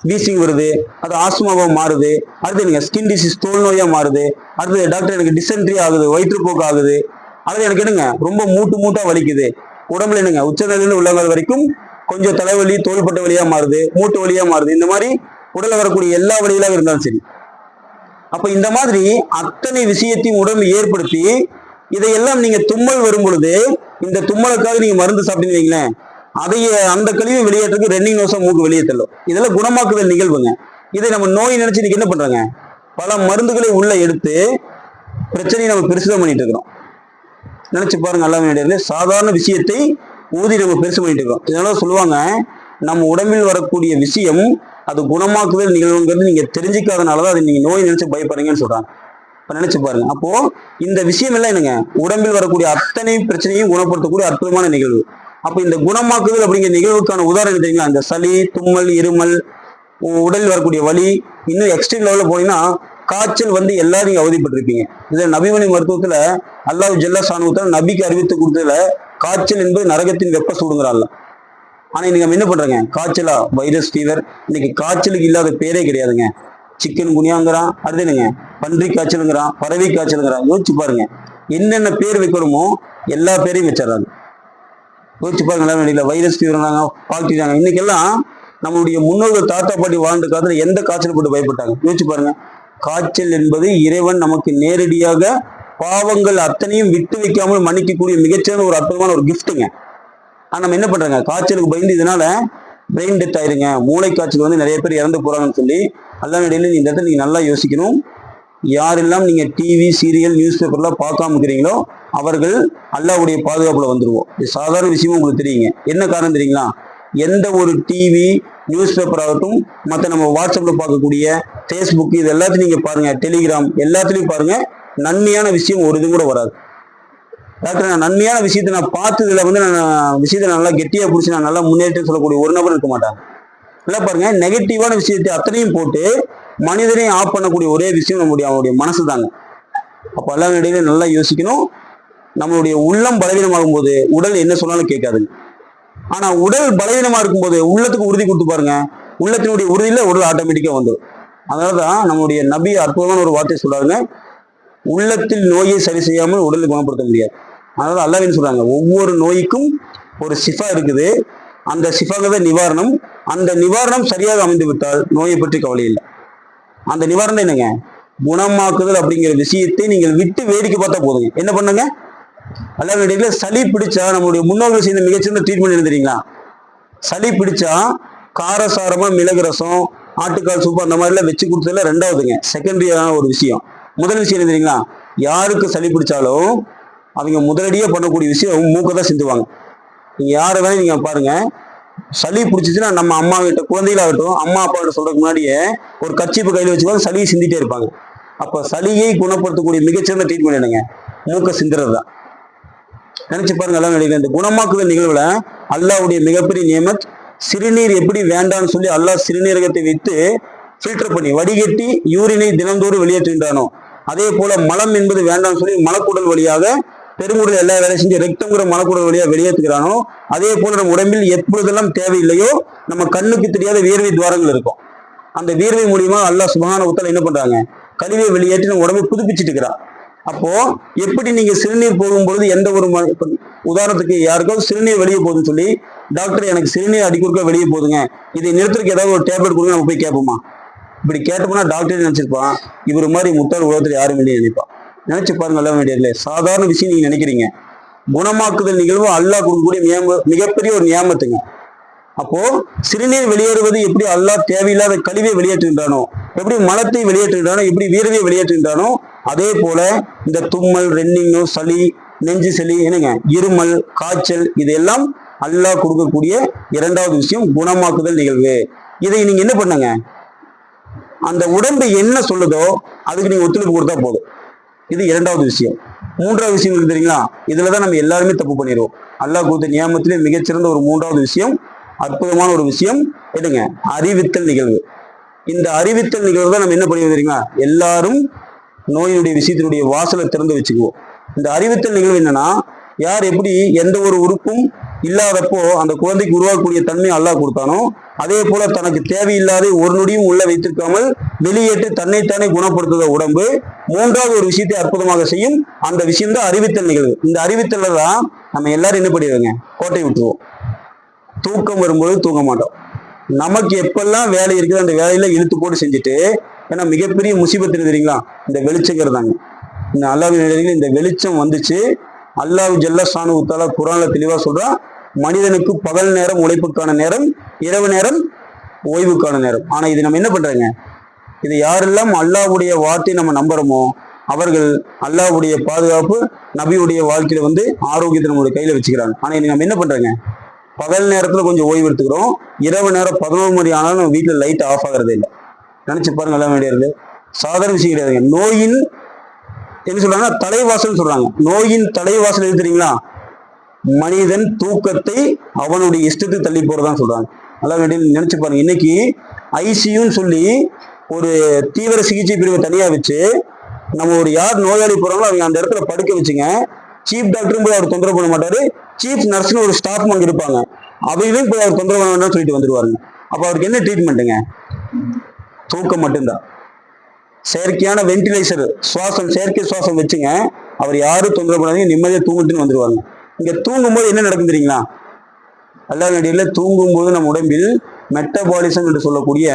வீசிங் வருது, அது ஆஸ்துமாவா மாறுது, அடுத்து என்னங்க ஸ்கின் டிசீஸ் தோல் நோயா மாறுது, அடுத்து டாக்டர் எனக்கு டிசென்ட்ரி ஆகுது, வயிற்றுப்போக்கு ஆகுது, அது எனக்கு என்னங்க ரொம்ப மூட்டா வலிக்குது, உடம்புல என்னங்க உச்சநிலையில உள்ளவங்க வரைக்கும் கொஞ்சம் தலைவலி தோள்பட்ட வழியா மாறுது, மூட்டு வழியா மாறுது, இந்த மாதிரி உடல்ல வரக்கூடிய எல்லா வழியிலாக இருந்தாலும் சரி. அப்ப இந்த மாதிரி அத்தனை விஷயத்தையும் உடம்பு ஏற்படுத்தி இதையெல்லாம் நீங்க தும்மல் வரும் பொழுது இந்த தும்மலுக்காக நீங்க மருந்து சாப்பிட்டீங்களேன், அதைய அந்த கழிவு வெளியேற்றதுக்கு ரன்னிங் நோஸா மூக்கு வெளியே தள்ளும். இதெல்லாம் குணமாக்குதல் நிகழ்வுங்க. இதை நம்ம நோய் நினைச்சு இன்னைக்கு என்ன பண்றாங்க, பல மருந்துகளை உள்ள எடுத்து பிரச்சனையை நம்ம பெருசுதான் பண்ணிட்டு இருக்கிறோம். நினைச்சு பாருங்க, எல்லாமே சாதாரண விஷயத்தை ஊதி நம்ம பெருசு பண்ணிட்டு இருக்கோம். இதனால சொல்லுவாங்க, நம்ம உடம்பில் வரக்கூடிய விஷயம் அது குணமாக்குதல் நிகழ்வுங்கிறது நீங்க தெரிஞ்சுக்காதனாலதான் அதை நீங்க நோய் நினைச்சு பயப்படுறீங்கன்னு சொல்றாங்க. இப்ப நினைச்சு பாருங்க. அப்போ இந்த விஷயம் எல்லாம் என்னங்க உடம்பில் வரக்கூடிய அத்தனை பிரச்சனையும் குணப்படுத்தக்கூடிய அற்புதமான நிகழ்வு. அப்ப இந்த குணமாக்குதல் அப்படிங்கிற நிகழ்வுக்கான உதாரணம் தெரியுங்களா, இந்த சளி, தும்மல், இருமல், உடலில் வரக்கூடிய வலி, இன்னும் எக்ஸ்ட்ரீம் லெவல்ல போனீங்கன்னா காய்ச்சல் வந்து எல்லாரும் நீங்க அவதிப்பட்டிருப்பீங்க. இதுல நபிமணி மருத்துவத்துல அல்லாஹ் ஜல்ல ஷானுவுத்தால நபிக்கு அறிவித்து கொடுத்ததுல காய்ச்சல் என்பது நரகத்தின் வெப்ப சூடுங்கிறாள். ஆனா இன்னைக்கு நம்ம என்ன பண்றோங்க, காய்ச்சலா வைரஸ் ஃபீவர், இன்னைக்கு காய்ச்சலுக்கு இல்லாத பேரே கிடையாதுங்க. சிக்கன் குனியாங்கிறான், அடுத்து என்னங்க பன்றி காய்ச்சலுங்கிறான், பறவை காய்ச்சலுங்கிறான். யோசிச்சு பாருங்க, என்னென்ன பேர் வைக்கணுமோ எல்லா பேரையும் வச்சிடறாங்க. யோசிச்சு பாருங்க, வைரஸ் ஃபீவர்னாங்க, பாக்டீரியாங்க. இன்னைக்கெல்லாம் நம்மளுடைய முன்னோர்கள் தாத்தா பாட்டி வாழ்ந்த காலத்துல எந்த காய்ச்சல் போட்டு பயப்பட்டாங்க? யோசிச்சு பாருங்க. காய்ச்சல் என்பது இறைவன் நமக்கு நேரடியாக பாவங்கள் அத்தனையும் விட்டு வைக்காமல் மன்னிக்கக்கூடிய மிகச்சிறந்த ஒரு அற்புதமான ஒரு கிஃப்ட்டுங்க. ஆனா நம்ம என்ன பண்றாங்க, காய்ச்சலுக்கு பயந்து இதனால பிரெயின் டெத் ஆயிருங்க, மூளை காய்ச்சல் வந்து நிறைய பேர் இறந்து போறாங்கன்னு சொல்லி அல்லாஹ் இடையில இந்த இடத்துல நீங்க நல்லா யோசிக்கணும். யாரெல்லாம் நீங்க டிவி, சீரியல், நியூஸ் பேப்பர்லாம் பார்க்காம இருக்கிறீங்களோ அவர்கள் அல்லாஹ்வுடைய பாதுகாப்புல வந்துருவோம். இது சாதாரண விஷயமும் உங்களுக்கு தெரியுங்க. என்ன காரணம் தெரியுங்களா, எந்த ஒரு டிவி, நியூஸ் பேப்பர் ஆகட்டும், மற்ற நம்ம வாட்ஸ்அப்ல பார்க்கக்கூடிய ஃபேஸ்புக், இது எல்லாத்தையும் நீங்க பாருங்க, டெலிகிராம் எல்லாத்துலயும் பாருங்க, நன்மையான விஷயம் ஒரு இது கூட வராது. டாக்டர் நான் நன்மையான விஷயத்தை நான் பார்த்ததுல வந்து நான் விஷயத்தை நல்லா கெட்டியா பிடிச்சி நான் நல்லா முன்னேற்றம் சொல்லக்கூடிய ஒரு நபர் இருக்க மாட்டாங்க. நல்லா பாருங்க, நெகட்டிவான விஷயத்தை அத்தனையும் போட்டு மனிதனையும் ஆஃப் பண்ணக்கூடிய ஒரே விஷயம் அவனுடைய மனசு தாங்க. அப்ப எல்லாம் இடையில நல்லா யோசிக்கணும். நம்மளுடைய உள்ளம் பலவீனமாகும் போது உடல் என்ன சொன்னாலும் கேட்காதுங்க. ஆனா உடல் பலவீனமா இருக்கும்போது உள்ளத்துக்கு உறுதி கொடுத்து பாருங்க, உள்ளத்தினுடைய உறுதியில உடல் ஆட்டோமேட்டிக்கா வந்துடும். அதனாலதான் நம்மளுடைய நபி அற்புதமான ஒரு வார்த்தை சொல்றாங்க, உள்ளத்தில் நோயை சரி செய்யாமல் உடலை குணப்படுத்த முடியாது. அதனால அல்லாஹ் சொல்றாங்க, ஒவ்வொரு நோய்க்கும் ஒரு சிஃபா இருக்குது, அந்த சிஃபாகவே நிவாரணம். அந்த நிவாரணம் சரியாக அமைந்து விட்டால் நோயை பற்றி கவலை இல்லை. அந்த நிவாரணம் என்னங்க, குணமாக்குதல் அப்படிங்கிற விஷயத்தை நீங்கள் விட்டு வேடிக்கை பார்த்தா போதுங்க. என்ன பண்ணுங்க, அல்லாஹ் இடையில சளி பிடிச்சா நம்மளுடைய முன்னோர்கள் செய்த மிகச்சிறந்த ட்ரீட்மெண்ட் என்ன தெரியுங்களா, சளி பிடிச்சா காரசாரமா மிளகு ரசம், ஆட்டுக்கால் சூப்பு அந்த மாதிரிலாம் வச்சு கொடுத்ததுல ரெண்டாவதுங்க, செகண்டரியான ஒரு விஷயம். முதல் விஷயம் என்ன தெரியுங்களா, யாருக்கு சளி பிடிச்சாலும் அவங்க முதலடியே பண்ணக்கூடிய விஷயம் மூக்கை தான் சிந்துவாங்க. நீங்க யாரை வேணா நீங்க பாருங்க, சளி பிடிச்சிச்சுன்னா நம்ம அம்மா கிட்ட, குழந்தைகளாகட்டும் அம்மா அப்பா கிட்ட சொல்றதுக்கு முன்னாடியே ஒரு கர்ச்சீப்பு கையில வச்சுக்காங்க, சளியை சிந்திட்டே இருப்பாங்க. அப்ப சளியை குணப்படுத்தக்கூடிய மிகச்சிறந்த ட்ரீட்மெண்ட் என்னங்க, மூக்கை சிந்துறது தான். நினைச்சு பாருங்க. எல்லாம் இந்த குணமாக்குதல் நிகழ்வுல அல்லாஹ்வுடைய மிகப்பெரிய நியமத், சிறுநீர் எப்படி வேண்டாம்னு சொல்லி அல்லாஹ் சிறுநீரகத்தை வைத்து ஃபில்டர் பண்ணி வடிகட்டி யூரினை தினந்தோறும் வெளியேற்றுகின்றானோ, அதே போல மலம் என்பது வேண்டாம்னு சொல்லி மலக்குடல் வழியாக பெருங்குடல் எல்லா வேலையும் செஞ்சு ரத்தங்கிற மலக்குடல் வழியாக வெளியேற்றுகிறானோ, அதே போல நம்ம உடம்பில் எப்பொழுதெல்லாம் தேவையில்லையோ நம்ம கண்ணுக்கு தெரியாத வியர்வை துவாரங்கள் இருக்கும். அந்த வியர்வை மூலியமா அல்லாஹ் சுப்ஹானஹு வ தஆலா என்ன பண்றாங்க, கழிவை வெளியேற்றி நம்ம உடம்பை புதுப்பிச்சுட்டு இருக்கிறான். அப்போ எப்படி நீங்க சிறுநீர் போகும்பொழுது எந்த ஒரு உதாரணத்துக்கு யாருக்காவது சிறுநீர் வெளியே போகுதுன்னு சொல்லி டாக்டர் எனக்கு சிறுநீர் அடிக்குறுக்க வெளியே போகுதுங்க, இதை நிறுத்துறதுக்கு ஏதாவது ஒரு டேப்லெட் கொடுங்க நம்ம போய் கேட்போமா? இப்படி கேட்டோம்னா டாக்டர் நினைச்சிருப்பான் இவர் மாதிரி முட்டாள் உலகத்தில் யாரும் இல்லையே நினைப்பான். நினைச்சு பாருங்க எல்லாம் வேண்டியதில்லை. சாதாரண விஷயம் நீங்க நினைக்கிறீங்க. குணமாக்குதல் நிகழ்வு அல்லாஹ் கொடுக்கக்கூடிய மிகப்பெரிய ஒரு நியாமத்துங்க. அப்போ சிறுநீர் வெளியேறுவது எப்படி அல்லாஹ் தேவையில்லாத கழிவை வெளியேற்றுகின்றானோ, எப்படி மலத்தை வெளியேற்றுகின்றானோ, எப்படி வீரவை வெளியேற்றுகின்றானோ, அதே போல இந்த தும்மல், ரென்னிங், சளி, நெஞ்சு சளி, என்னங்க இருமல், காய்ச்சல், இதெல்லாம் அல்லாஹ் கொடுக்கக்கூடிய இரண்டாவது விஷயம் குணமாக்குதல் நிகழ்வு. இதை நீங்க என்ன பண்ணுங்க, அந்த உடம்பு என்ன சொல்லுதோ அதுக்கு நீங்க ஒத்துழைப்பு கொடுத்தா போதும். இது இரண்டாவது விஷயம். மூன்றாவது விஷயம் தெரியுங்களா? இதுலதான் நம்ம எல்லாருமே தப்பு பண்ணிடுவோம். அல்லாஹ் கொடுத்த நியாமத்திலே மிகச்சிறந்த ஒரு மூன்றாவது விஷயம், அற்புதமான ஒரு விஷயம் எடுங்க, அறிவித்தல் நிகழ்வு. இந்த அறிவித்தல் நிகழ்வு தான் நம்ம என்ன பண்ணுவோம் தெரியுங்களா? எல்லாரும் நோயினுடைய விஷயத்தினுடைய வாசலை திறந்து வச்சுக்குவோம். இந்த அறிவித்தல் நிகழ்வு என்னன்னா, யார் எப்படி எந்த ஒரு உறுப்பும் இல்லாதப்போ அந்த குழந்தைக்கு உருவாக்கக்கூடிய தன்மை அல்லாஹ் கொடுத்தானோ, அதே போல தனக்கு தேவையில்லாத ஒரு நொடியும் உள்ள வைத்திருக்காமல் வெளியேற்று தன்னைத்தானே குணப்படுத்துத உடம்பு மூன்றாவது ஒரு விஷயத்தை அற்புதமாக செய்யும். அந்த விஷயம் தான் அறிவித்தல் நிகழ்வு. இந்த அறிவித்தல்ல தான் நம்ம எல்லாரும் என்ன பண்ணிடுவோங்க, கோட்டை விட்டுருவோம். தூக்கம் வரும்போது தூங்க மாட்டோம். நமக்கு எப்பெல்லாம் வேலை இருக்குது அந்த வேலையில இழுத்து போட்டு செஞ்சுட்டு, ஏன்னா மிகப்பெரிய முசீபத்து தெரியுங்களா, இந்த வெளிச்சங்கிறதாங்க. இந்த அல்லாஹ்வின் இந்த வெளிச்சம் வந்துச்சு. அல்லாஹ் ஜல்ல ஷானு தஆலா குர்ஆன்ல தெளிவா சொல்றான், மனிதனுக்கு பகல் நேரம் உழைப்புக்கான நேரம், இரவு நேரம் ஓய்வுக்கான நேரம். ஆனா இது நம்ம என்ன பண்றோங்க, இது யாரெல்லாம் அல்லாஹ்வுடைய வார்த்தை நம்ம நம்புறோமோ அவர்கள் அல்லாஹ்வுடைய பாதுகாப்பு, நபியுடைய வாழ்க்கையில ஆரோக்கியத்தை நம்மளுடைய கையில வச்சுக்கிறாங்க. ஆனா இது நம்ம என்ன பண்றோங்க, பகல் நேரத்துல கொஞ்சம் ஓய்வு எடுத்துக்கிறோம், இரவு நேரம் 11 மணி ஆனாலும் நம்ம வீட்டுல லைட் ஆஃப் ஆகிறதே இல்லை. நினைச்சு பாருங்க எல்லாம் வேண்டியது. சாதாரண விஷயம் கிடையாதுங்க. நோயின் என்ன சொல்றாங்கன்னா தலைவாசல் சொல்றாங்க. நோயின் தலைவாசல் எது தெரியுங்களா? மனிதன் தூக்கத்தை அவனுடைய இஷ்டத்துக்கு தள்ளி போறதான் சொல்றாங்க. எல்லாம் வேண்டிய நினைச்சு பாருங்க. இன்னைக்கு ஐசியூன்னு சொல்லி ஒரு தீவிர சிகிச்சை பிரிவை தனியா வச்சு நம்ம ஒரு யார் நோயாளி போறாங்களோ அவங்க அந்த இடத்துல படுக்க வச்சுங்க. சீஃப் டாக்டரும் போய் அவர் தொந்தரவு பண்ண மாட்டாரு, சீஃப் நர்ஸ்னு ஒரு ஸ்டாஃப் அங்கே இருப்பாங்க, அவையிலும் போய் அவர் தொந்தரவு பண்ண வேண்டாம்னு சொல்லிட்டு வந்துருவாருங்க. அப்போ அவருக்கு என்ன ட்ரீட்மெண்ட்டுங்க? தூக்கம் மட்டும்தான். செயற்கையான வென்டிலேஷன் சுவாசம், செயற்கை சுவாசம் வச்சுங்க, அவர் யாரும் தொந்தரவு பண்ணாதீங்க, நிம்மதியாக தூங்கிட்டுன்னு வந்துருவாங்க. இங்க தூங்கும்போது என்ன நடக்கும் தெரியுங்களா? அல்லாஹ் நடியில் தூங்கும்போது நம்ம உடம்பில் மெட்டபாலிசம் என்று சொல்லக்கூடிய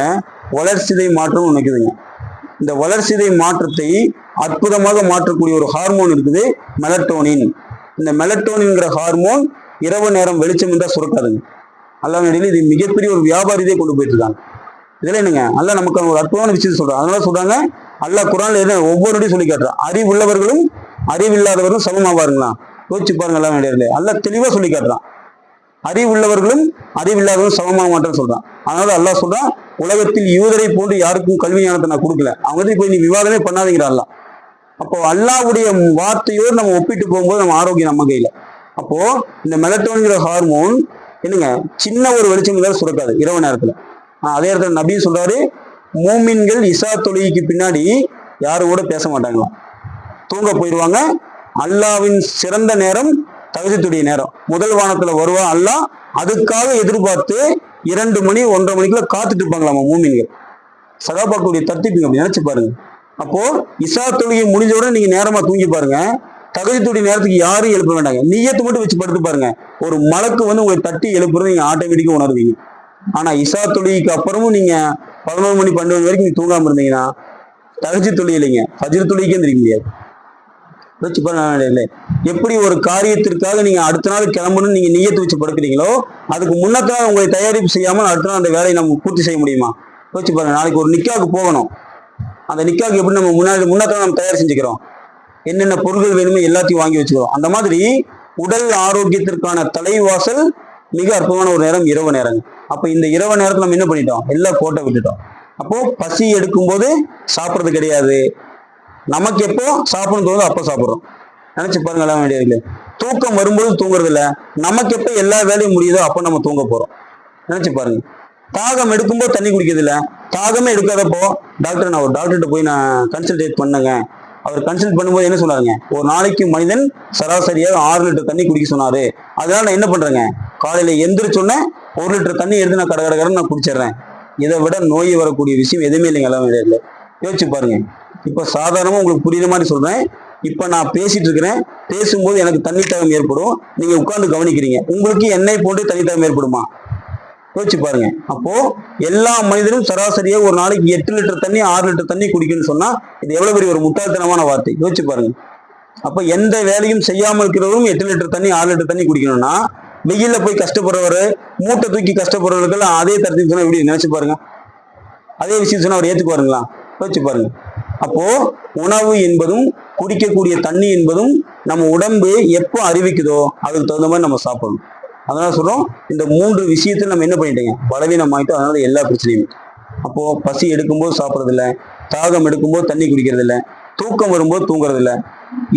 வளர்சிதை மாற்றம் நினைக்குதுங்க. இந்த வளர்சிதை மாற்றத்தை அற்புதமாக மாற்றக்கூடிய ஒரு ஹார்மோன் இருக்குது, மெலட்டோனின். இந்த மெலட்டோனின்ங்கிற ஹார்மோன் இரவு நேரம் வெளிச்சம் இருந்தால் சுரக்காதுங்க. அல்லாஹ் நடியில் இது மிகப்பெரிய ஒரு வியாபாரியே கொண்டு போயிட்டு இருக்காங்க. இதெல்லாம் என்னங்க, அல்லாஹ் நமக்கு ஒரு அற்புதமான விஷயத்தை சொல்றாங்க. அதனால சொல்றாங்க, அல்லாஹ் குர்ஆன்ல என்ன ஒவ்வொருடையும் சொல்லி காட்டுறான், அறிவுள்ளவர்களும் அறிவில்லாதவர்களும் சமமாவாருங்களா? யோசிச்சு பாருங்க. எல்லாம் வேண்டியது அல்லாஹ் தெளிவா சொல்லி காட்டுறான், அறிவுள்ளவர்களும் அறிவில்லாதவர்களும் சமமாக மாட்டேன்னு சொல்றான். அதனால அல்லாஹ் சொல்றான், உலகத்தில் யூதரை போன்று யாருக்கும் கல்வி ஞானத்தை நான் கொடுக்கல, அவங்க போய் நீ விவாதமே பண்ணாதீங்கிற அல்லாஹ். அப்போ அல்லாஹ்வுடைய வார்த்தையோடு நம்ம ஒப்பிட்டு போகும்போது நம்ம ஆரோக்கியம் நம்ம கையில. அப்போ இந்த மெலட்டோனிங்கிற ஹார்மோன் என்னங்க, சின்ன ஒரு வெளிச்சம் இருந்தாலும் சுரக்காது இரவு நேரத்துல. அதே இடத்துல நபி சொல்றாரு, மூமின்கள் இசா தொழுகைக்கு பின்னாடி யாரு கூட பேச மாட்டாங்களாம், தூங்க போயிடுவாங்க. அல்லாஹ்வின் சிறந்த நேரம் தஹஜ்ஜுடைய நேரம், முதல் வானத்துல வருவா அல்லாஹ், அதுக்காக எதிர்பார்த்து 2 மணி 1:30 மணிக்குள்ள காத்துட்டு இருப்பாங்களாமா மூமின்கள். சகாபாக்களுடைய தர்த்தீப்புங்க, அப்படி நினைச்சு பாருங்க. அப்போ இசா தொழுகை முடிஞ்ச உடனே நீங்க நேரமா தூங்கி பாருங்க, தஹஜ்ஜுடைய நேரத்துக்கு யாரும் எழுப்ப வேண்டாங்க, நிய்யத்து மட்டும் வச்சு படுத்து பாருங்க, ஒரு மலக்கு உங்களை தட்டி எழுப்புறது நீங்க ஆட்டோமேட்டிக்கா உணர்வீங்க. ஆனா இசா தொழுகைக்கு அப்புறமும் நீங்க 11 மணி 12 மணி வரைக்கும் நீங்க தூங்காம இருந்தீங்கன்னா தஹஜ்ஜுத் தொழுகை இல்லைங்க, ஃபஜ்ர் தொழுகைக்கே தெரிய முடியாது. வச்சு பாருங்க, எப்படி ஒரு காரியத்திற்காக நீங்க அடுத்த நாள் கிளம்பணும்னு நீங்க நிய்யத்து வச்சு படுக்கிறீங்களோ, அதுக்கு முன்னத்தான் உங்களை தயாரிப்பு செய்யாமல் அடுத்த நாள் அந்த வேலையை நம்ம பூர்த்தி செய்ய முடியுமா? வச்சு பாருங்க. நாளைக்கு ஒரு நிக்காவுக்கு போகணும், அந்த நிக்காவுக்கு எப்படி நம்ம முன்னத்தான் நம்ம தயார் செஞ்சுக்கிறோம், என்னென்ன பொருட்கள் வேணுமோ எல்லாத்தையும் வாங்கி வச்சுக்கிறோம். அந்த மாதிரி உடல் ஆரோக்கியத்திற்கான தலைவாசல் மிக அற்புதமான ஒரு நேரம் இரவு நேரம். அப்ப இந்த இரவு நேரத்துல நம்ம என்ன பண்ணிட்டோம், எல்லாம் கோட்டை விட்டுட்டோம். அப்போ பசி எடுக்கும் போது சாப்பிட்றது கிடையாது, நமக்கு எப்போ சாப்பிடணும் தோணுதோ அப்போ சாப்பிட்றோம். நினைச்சு பாருங்க எல்லாம் வேண்டியது. தூக்கம் வரும்போது தூங்குறது இல்லை, நமக்கு எப்போ எல்லா வேலையும் முடியுதோ அப்போ நம்ம தூங்க போறோம். நினைச்சு பாருங்க. தாகம் எடுக்கும்போது தண்ணி குடிக்கிறது இல்லை, தாகமே எடுக்காதப்போ டாக்டர், நான் ஒரு டாக்டர்கிட்ட போய் நான் கன்சல்டேட் பண்ணுங்க, அவர் கன்சல்ட் பண்ணும்போது என்ன சொன்னாருங்க, ஒரு நாளைக்கு மனிதன் சராசரியாக 6 லிட்டர் தண்ணி குடிக்க சொன்னாரு. அதனால நான் என்ன பண்றேங்க, காலையில எந்திரிச்சோன்னே 1 லிட்டர் தண்ணி எடுத்து நான் கடகடன்னு நான் குடிச்சிடுறேன். இதை விட நோய் வரக்கூடிய விஷயம் எதுவுமே இல்லைங்க. எல்லாம் இல்லை. யோசிச்சு பாருங்க. இப்போ சாதாரணமா உங்களுக்கு புரியுற மாதிரி சொல்றேன், இப்ப நான் பேசிட்டு இருக்கிறேன், பேசும்போது எனக்கு தண்ணி தாகம் ஏற்படும், நீங்க உட்கார்ந்து கவனிக்கிறீங்க, உங்களுக்கு என்னை போன்று தண்ணி தாகம் ஏற்படுமா? யோசிச்சு பாருங்க. அப்போ எல்லா மனிதரும் சராசரியா ஒரு நாளைக்கு 8 லிட்டர் தண்ணி 6 லிட்டர் தண்ணி குடிக்கணும்னு சொன்னா இது எவ்வளவு பெரிய ஒரு முட்டாள்தனமான வார்த்தை. யோசிச்சு பாருங்க. அப்ப எந்த வேலையும் செய்யாமல் இருக்கிறவரும் 8 லிட்டர் தண்ணி 6 லிட்டர் தண்ணி குடிக்கணும்னா வெயில்ல போய் கஷ்டப்படுறவரு, மூட்டை தூக்கி கஷ்டப்படுறவர்களுக்கெல்லாம் அதே தரத்துக்கு சொன்னா எப்படி நினைச்சு பாருங்க. அதே விஷயம் சொன்னா அவர் ஏத்துக்குவாருங்களா? யோசிச்சு பாருங்க. அப்போ உணவு என்பதும் குடிக்கக்கூடிய தண்ணி என்பதும் நம்ம உடம்பு எப்போ அறிவிக்குதோ அதுக்கு தகுந்த மாதிரி நம்ம சாப்பிடணும். அதனால சொல்றோம், இந்த 3 விஷயத்துல நம்ம என்ன பண்ணிட்டீங்க, பலவீனம் ஆயிட்டு. அதனால எல்லா பிரச்சனையுமே. அப்போ பசி எடுக்கும்போது சாப்பிட்றது இல்லை, தாகம் எடுக்கும்போது தண்ணி குடிக்கிறது இல்லை, தூக்கம் வரும்போது தூங்குறது இல்லை.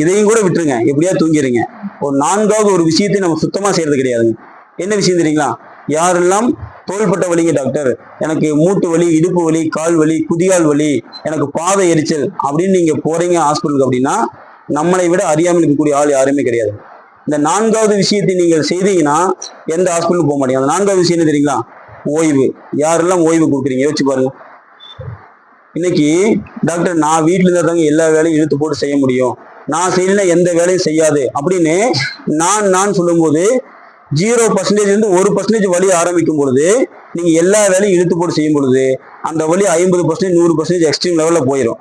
இதையும் கூட விட்டுருங்க, எப்படியா தூங்கிடுறீங்க. ஒரு 4வது ஒரு விஷயத்தையும் நம்ம சுத்தமா செய்யறது கிடையாதுங்க. என்ன விஷயம் தெரியுங்களா? யாரெல்லாம் தோள்பட்ட வலிங்க டாக்டர், எனக்கு மூட்டு வலி, இடுப்பு வலி, கால் வலி, குதிகால் வலி, எனக்கு பாதை எரிச்சல் அப்படின்னு நீங்க போறீங்க ஹாஸ்பிட்டலுக்கு அப்படின்னா நம்மளை விட அறியாமல் இருக்கக்கூடிய ஆள் யாருமே கிடையாது. இந்த 4வது விஷயத்தை நீங்கள் செய்தீங்கன்னா எந்த ஹாஸ்பிட்டலுக்கு போக மாட்டீங்க. அந்த 4வது விஷயம் என்ன தெரியுங்களா? ஓய்வு. யாரெல்லாம் ஓய்வு கொடுக்குறீங்க யோசிச்சு பாருங்க. இன்னைக்கு டாக்டர் நான் வீட்டுல இருந்தா தாங்க எல்லா வேலையும் இழுத்து போட்டு செய்ய முடியும், நான் செய்யலைன்னா எந்த வேலையும் செய்யாது அப்படின்னு நான் சொல்லும்போது 0% இருந்து 1% வலி ஆரம்பிக்கும் பொழுது நீங்க எல்லா வேலையும் இழுத்து போட்டு செய்யும் பொழுது அந்த வலி 50% 100% எக்ஸ்ட்ரீம் லெவல்ல போயிடும்.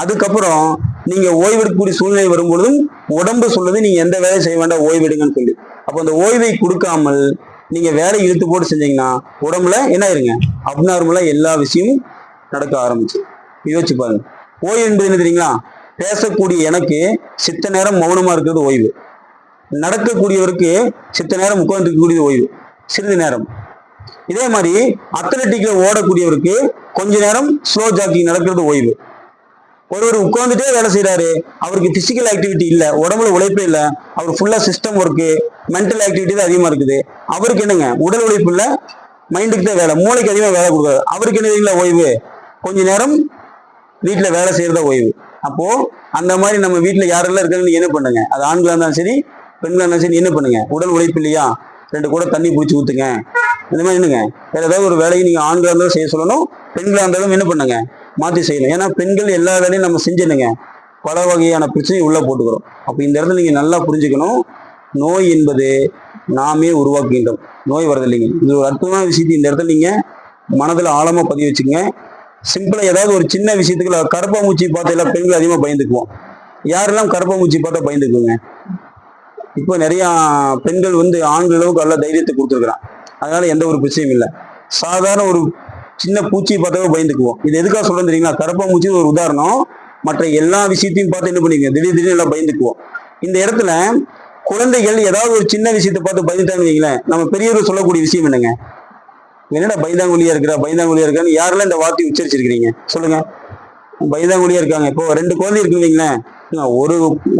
அதுக்கப்புறம் நீங்க ஓய்வெடுக்கக்கூடிய சூழ்நிலை வரும்பொழுதும் உடம்பு சொல்லுது நீங்க எந்த வேலையும் செய்ய வேண்டாம், ஓய்வெடுங்கன்னு சொல்லி. அப்போ அந்த ஓய்வை கொடுக்காமல் நீங்க வேலை இழுத்து போட்டு செஞ்சீங்கன்னா உடம்புல என்ன ஆயிருங்க, அப்நார்மலா எல்லா விஷயமும் நடக்க ஆரம்பிச்சு. யோசிச்சு பாருங்க. ஓய்வு என்பது என்ன தெரியுங்களா? பேசக்கூடிய எனக்கு சித்த நேரம் மௌனமா இருக்கிறது ஓய்வு, நடக்கக்கூடியவருக்கு சித்த நேரம் உட்கார்ந்து இருக்கக்கூடியது ஓய்வு, சிறிது நேரம். இதே மாதிரி அத்லட்டிக்ல ஓடக்கூடியவருக்கு கொஞ்ச நேரம் ஸ்லோ ஜாக்கிங் நடக்கிறது ஓய்வு. ஒருவர் உட்கார்ந்துட்டே வேலை செய்யறாரு, அவருக்கு பிசிக்கல் ஆக்டிவிட்டி இல்லை, உடம்புல உழைப்பே இல்லை, அவர் ஃபுல்லா சிஸ்டம் ஒர்க்கு, மென்டல் ஆக்டிவிட்டி தான் அதிகமா இருக்குது. அவருக்கு என்னங்க, உடல் உழைப்பு இல்லை, மைண்டுக்கு தான் வேலை, மூளைக்கு அதிகமாக வேலை கொடுக்காது. அவருக்கு என்ன தெரியுங்களா ஓய்வு? கொஞ்ச நேரம் வீட்டுல வேலை செய்யறதா ஓய்வு. அப்போ அந்த மாதிரி நம்ம வீட்டுல யாரெல்லாம் இருக்காங்க நீங்க என்ன பண்ணுங்க, அது ஆண்களா இருந்தாலும் சரி பெண்களா இருந்தாலும் சரி, என்ன பண்ணுங்க, உடல் உழைப்பு இல்லையா 2 கூட தண்ணி பிடிச்சி ஊத்துங்க. இந்த மாதிரி என்னங்க, வேற ஏதாவது ஒரு வேலையை நீங்க ஆண்களா இருந்தாலும் செய்ய சொல்லணும், பெண்களா இருந்தாலும் என்ன பண்ணுங்க மாத்தி செய்யணும். ஏன்னா பெண்கள் எல்லா வேலையும் நம்ம செஞ்சுனுங்க பல வகையான பிரச்சனையை உள்ள போட்டுக்கிறோம். அப்ப இந்த இடத்துல நீங்க நல்லா புரிஞ்சுக்கணும், நோய் என்பது நாமே உருவாக்குகின்றோம், நோய் வரது இல்லைங்க. இது ஒரு அற்புதமான விஷயத்தை இந்த இடத்துல நீங்க மனதில் ஆழமா பதிவு வச்சுங்க. சிம்பிளா ஏதாவது ஒரு சின்ன விஷயத்துக்குள்ள கரப்பாம்பூச்சி பார்த்து எல்லாம் பெண்கள் அதிகமா பயந்துக்குவோம். யாரெல்லாம் கரப்பாம்பூச்சி பார்த்தா பயந்துக்குவோங்க? இப்போ நிறைய பெண்கள் ஆண்கள் அளவுக்கு நல்ல தைரியத்தை கொடுத்துருக்குறான், அதனால எந்த ஒரு பிரச்சனையும் இல்லை. சாதாரண ஒரு சின்ன பூச்சியை பார்த்தாவே பயந்துக்குவோம். இது எதுக்காக சொல்றேன் தெரியுங்களா? கரப்பாம்பூச்சி ஒரு உதாரணம், மற்ற எல்லா விஷயத்தையும் பார்த்து என்ன பண்ணுவீங்க, திடீர்னு எல்லாம் பயந்துக்குவோம். இந்த இடத்துல குழந்தைகள் ஏதாவது ஒரு சின்ன விஷயத்தை பார்த்து பயந்துட்டாங்கன்னு வைங்களேன், நம்ம பெரியவர் சொல்லக்கூடிய விஷயம் என்னங்க, என்னடா பயந்தாங்குழியா இருக்கான்னு யாரெல்லாம் இந்த வார்த்தையை உச்சரிச்சிருக்கிறீங்க சொல்லுங்க? பயந்தாங்குழியா இருக்காங்க. இப்போ 2 குழந்தை இருக்குன்னு வைங்களேன்,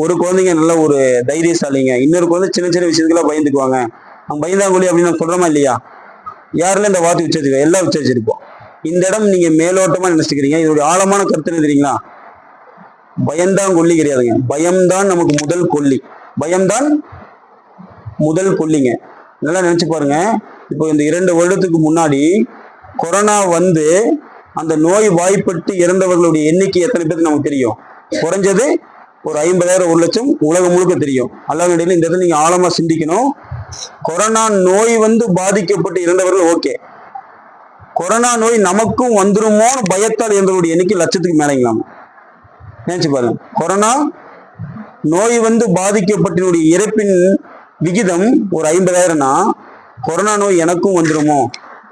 ஒரு குழந்தைங்க நல்ல ஒரு தைரியசாலிங்க, இன்னொரு குழந்தை சின்ன சின்ன விஷயத்துக்கெல்லாம் பயந்துக்குவாங்க. அவங்க பயந்தாங்குழி அப்படின்னு நான் சொல்றோமா இல்லையா? யாரெல்லாம் இந்த வார்த்தை உச்சரிச்சிருக்கோம்? எல்லாம் உச்சரிச்சிருப்போம். இந்த இடம் நீங்க மேலோட்டமா நினைச்சுக்கிறீங்க, இதோட ஆழமான கருத்து என்ன தெரியுங்களா? பயம்தான் கொல்லி கிடையாதுங்க, பயம்தான் நமக்கு முதல் கொல்லி, பயம்தான் முதல் கொல்லிங்க. நல்லா நினைச்சு பாருங்க. இப்போ இந்த 2 வருடத்துக்கு முன்னாடி கொரோனா அந்த நோய் வாய்ப்பட்டு இறந்தவர்களுடைய எண்ணிக்கை எத்தனை பேருக்கு நமக்கு தெரியும்? குறைஞ்சது ஒரு 50,000 1 லட்சம் உலகம் முழுக்க தெரியும். அல்லாஹ் இந்த இடத்துல நீங்க ஆழமா சிந்திக்கணும். கொரோனா நோய் பாதிக்கப்பட்டு இறந்தவர்கள் ஓகே, கொரோனா நோய் நமக்கும் வந்துருமோன்னு பயத்தால் இறந்தவருடைய எண்ணிக்கை லட்சத்துக்கு மேலேங்களாம். நினைச்சு பாருங்க. கொரோனா நோய் பாதிக்கப்பட்டினுடைய இறப்பின் விகிதம் ஒரு 50,000னா கொரோனா நோய் எனக்கும் வந்துருமோ,